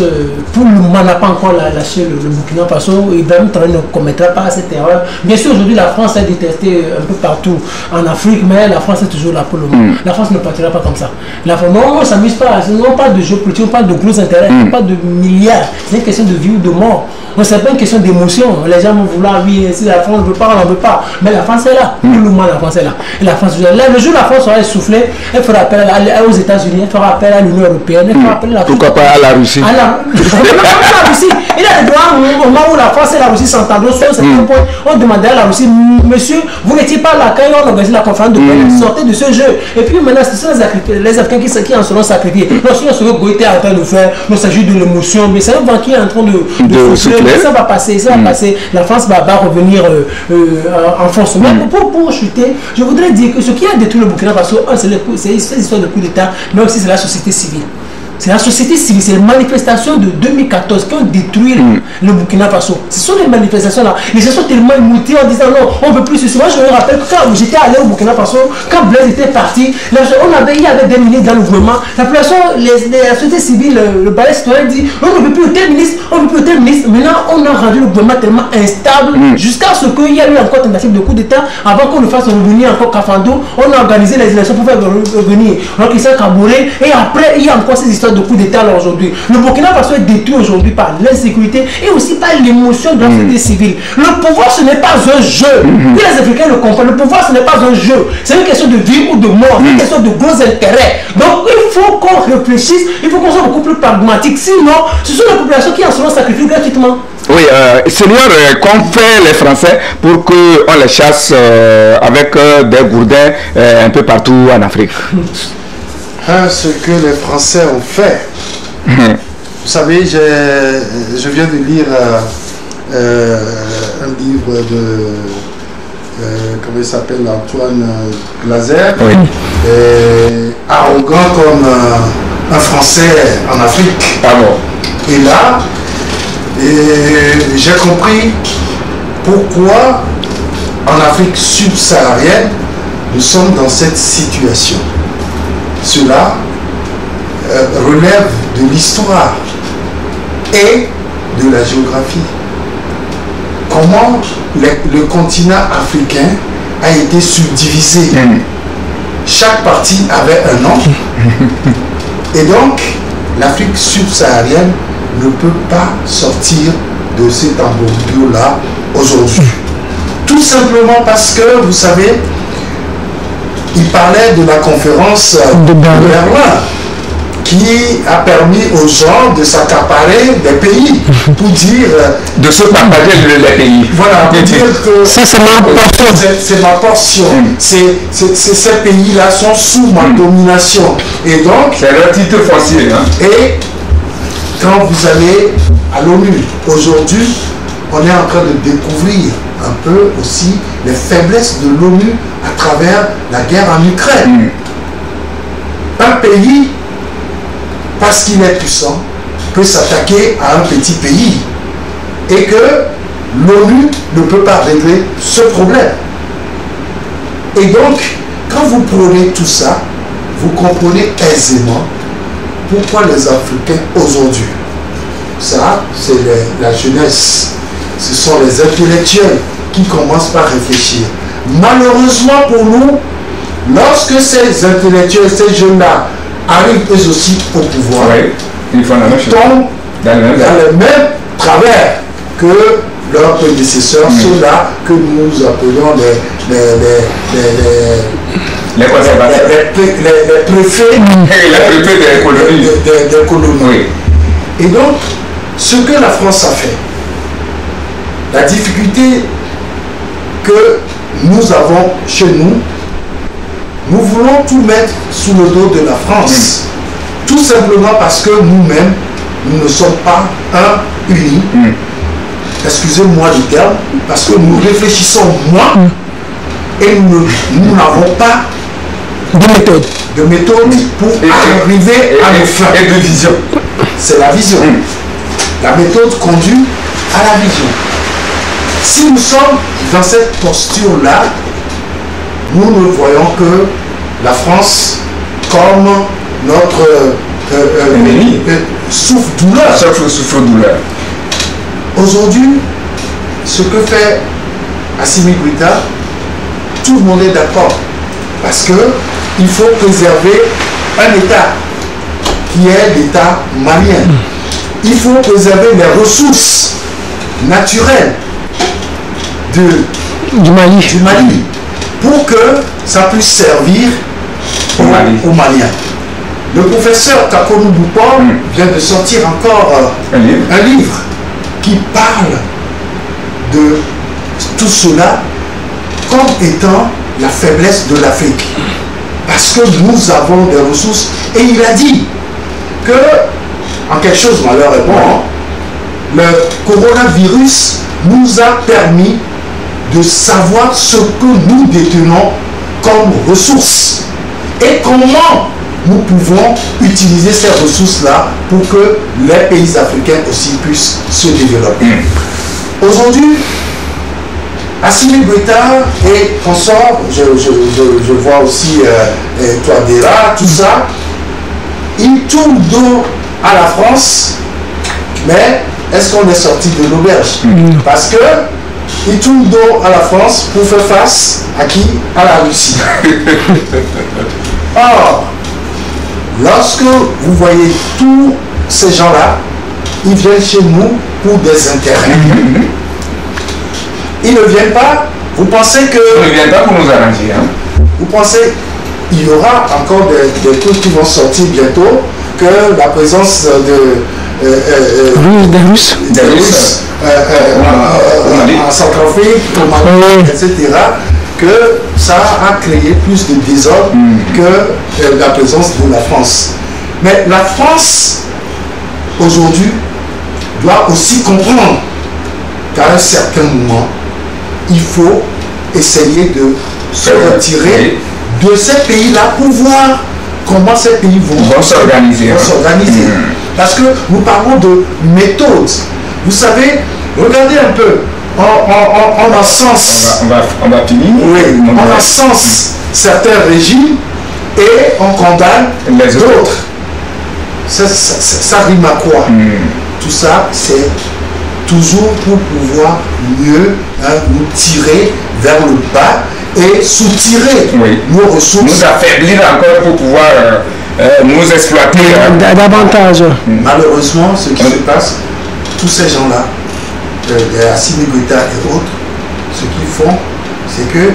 pour le moment, n'a pas encore lâché le Burkina Faso. Ibrahim Traoré ne commettra pas cette erreur. Bien sûr, aujourd'hui, la France est détestée un peu partout en Afrique, mais la France est toujours là pour le moment. La France ne partira pas comme ça. La France, non, on ne s'amuse pas. On parle de géopolitique, on parle de gros intérêts, on parle de milliards. C'est une question de vie ou de mort. Ce n'est pas une question d'émotion. Les gens vont vouloir, oui, si la France ne veut pas, on n'en veut pas. Mais la France est là. Pour le moment, la France est là. Et la France, le jour où la France sera essoufflée, elle fera appel aux États-Unis, elle fera appel à l'Union européenne, elle fera appel à la Pourquoi pas à la Russie? La Russie. Il a le droit, au moment où la France et la Russie s'entendent sur un certain point, on demandait à la Russie, monsieur, vous n'étiez pas là quand on organisait la conférence de Berlin, sortez de ce jeu. Et puis maintenant, ce sont les Africains qui en seront sacrifiés. Non, si on se Goïta est en train de faire, il s'agit de l'émotion, mais c'est un vent qui est en train de souffler. Ça va passer, ça va passer. La France va revenir en force. Mais pour chuter, je voudrais dire que ce qui a détruit le Burkina Faso, c'est l'histoire de coup d'État, mais aussi c'est la société civile. C'est la société civile, c'est les manifestations de 2014 qui ont détruit le Burkina Faso. Ce sont les manifestations là. Les gens sont tellement émoutés en disant non, on ne veut plus ceci. Moi je me rappelle que quand j'étais allé au Burkina Faso, quand Blaise était parti, il y avait des ministres dans le gouvernement. La société civile, le balai citoyen dit on ne veut plus tel ministre, on ne veut plus tel ministre. Maintenant on a rendu le gouvernement tellement instable jusqu'à ce qu'il y ait eu encore tentative de coup d'État avant qu'on ne fasse revenir encore Kafando. On a organisé les élections pour faire revenir Roch-Christian Kabore et après il y a encore ces histoires de coup d'État aujourd'hui. Le Burkina Faso est détruit aujourd'hui par l'insécurité et aussi par l'émotion de la société civile. Le pouvoir, ce n'est pas un jeu. Que les Africains le comprennent. Le pouvoir, ce n'est pas un jeu. C'est une question de vie ou de mort. C'est une question de gros intérêts. Donc, il faut qu'on réfléchisse. Il faut qu'on soit beaucoup plus pragmatique. Sinon, ce sont les populations qui en seront sacrifiées gratuitement. Oui, Seigneur, qu'ont fait les Français pour qu'on les chasse avec des gourdins un peu partout en Afrique? Ce que les Français ont fait. Vous savez, je viens de lire un livre de comment il s'appelle, Antoine Glaser, arrogant comme un Français en Afrique. Ah bon. Et là, j'ai compris pourquoi en Afrique subsaharienne nous sommes dans cette situation. Cela relève de l'histoire et de la géographie. Comment le continent africain a été subdivisé. Chaque partie avait un nom. Et donc, l'Afrique subsaharienne ne peut pas sortir de cet embryon-là aujourd'hui. Tout simplement parce que, vous savez, il parlait de la conférence de Berlin qui a permis aux gens de s'accaparer des pays pour dire... de se partager les pays. Voilà, pour dire que c'est ma portion. Ces pays-là sont sous ma domination. Et donc... c'est leur titre foncier. Hein? Et quand vous allez à l'ONU, aujourd'hui, on est en train de découvrir un peu aussi les faiblesses de l'ONU à travers la guerre en Ukraine. Un pays, parce qu'il est puissant, peut s'attaquer à un petit pays et que l'ONU ne peut pas régler ce problème. Et donc, quand vous prenez tout ça, vous comprenez aisément pourquoi les Africains aujourd'hui, ça c'est la jeunesse, ce sont les intellectuels qui commencent par réfléchir. Malheureusement pour nous, lorsque ces intellectuels, ces jeunes-là arrivent eux aussi au pouvoir, ils font la même chose. Tombent dans le même travers que leurs prédécesseurs, ceux-là que nous appelons les préfets des colonies. Oui. Et donc, ce que la France a fait, la difficulté que nous avons chez nous, nous voulons tout mettre sous le dos de la France. Tout simplement parce que nous-mêmes, nous ne sommes pas unis. Excusez-moi du terme, parce que nous réfléchissons moins et nous n'avons pas de méthode pour arriver à nos fins. Et de vision. C'est la vision. La méthode conduit à la vision. Si nous sommes dans cette posture-là, nous ne voyons que la France comme notre souffre-douleur. Souffre-douleur. Aujourd'hui, ce que fait Assimi Goïta, tout le monde est d'accord. Parce qu'il faut préserver un État qui est l'État malien. Il faut préserver les ressources naturelles du Mali pour que ça puisse servir aux Maliens. Le professeur Takonou Boupon vient de sortir encore un livre qui parle de tout cela comme étant la faiblesse de l'Afrique. Parce que nous avons des ressources. Et il a dit que, en quelque chose, malheur est bon, le coronavirus nous a permis de savoir ce que nous détenons comme ressources et comment nous pouvons utiliser ces ressources-là pour que les pays africains aussi puissent se développer. Aujourd'hui, Assimi Goïta et consorts, je vois aussi Touadéra, tout ça, ils tournent dos à la France, mais est-ce qu'on est sorti de l'auberge? Parce que ils tournent dos à la France pour faire face à qui? À la Russie. Or, lorsque vous voyez tous ces gens-là, ils viennent chez nous pour des intérêts. Ils ne viennent pas, vous pensez que... Ils ne viennent pas pour nous arranger. Vous pensez qu'il y aura encore des trucs qui vont sortir bientôt, que la présence des Russes en Centrafrique, au Mali, etc., que ça a créé plus de désordre que la présence de la France. Mais la France, aujourd'hui, doit aussi comprendre qu'à un certain moment, il faut essayer de se retirer de ces pays-là pour voir comment ces pays vont s'organiser. Parce que nous parlons de méthode. Vous savez, regardez un peu, on encense. On va finir. Oui, on encense certains régimes et on condamne les autres. Ça rime à quoi? Tout ça, c'est toujours pour pouvoir mieux nous tirer vers le bas et soutirer nos ressources. Nous affaiblir encore pour pouvoir nous exploiter davantage. Malheureusement, ce qui se passe, tous ces gens-là, Assimi Goïta et autres, ce qu'ils font, c'est qu'il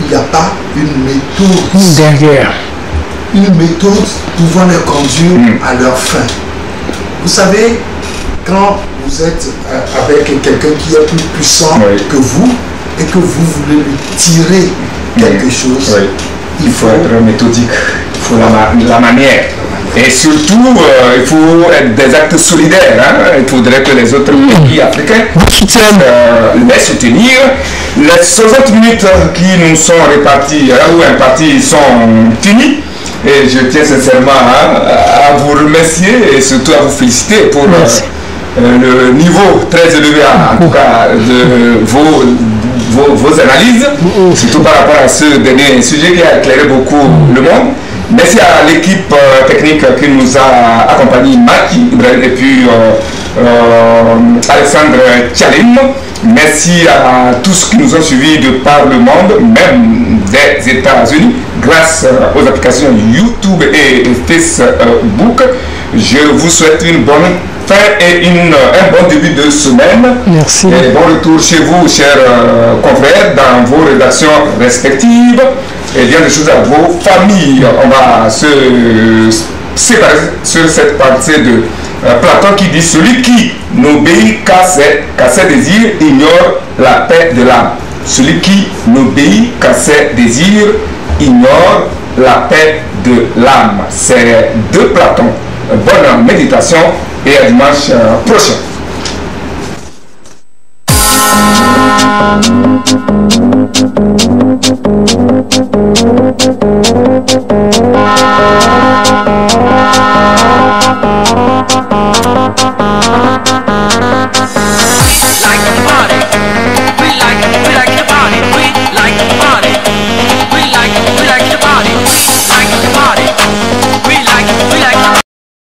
n'y a pas une méthode derrière. Une méthode pouvant les conduire à leur fin. Vous savez, quand vous êtes avec quelqu'un qui est plus puissant que vous et que vous voulez lui tirer quelque chose, il faut être méthodique, il faut la manière. Et surtout, il faut être des actes solidaires. Il faudrait que les autres pays africains les soutenir. Les 60 minutes qui nous sont réparties ou imparties sont finies. Et je tiens sincèrement à vous remercier et surtout à vous féliciter pour le niveau très élevé, en tout cas, de vos analyses, surtout par rapport à ce dernier sujet qui a éclairé beaucoup le monde. Merci à l'équipe technique qui nous a accompagnés, Maki Ibrahim et puis Alexandre Tchalim. Merci à tous qui nous ont suivis de par le monde, même des États-Unis, grâce aux applications YouTube et Facebook. Je vous souhaite une bonne fin et un bon début de semaine. Merci. Et bon retour chez vous, chers confrères, dans vos rédactions respectives. Et bien des choses à vos familles. On va se séparer sur cette partie de Platon qui dit: celui qui n'obéit qu'à ses désirs ignore la paix de l'âme. Celui qui n'obéit qu'à ses désirs ignore la paix de l'âme. C'est de Platon. Bonne méditation et à dimanche prochain.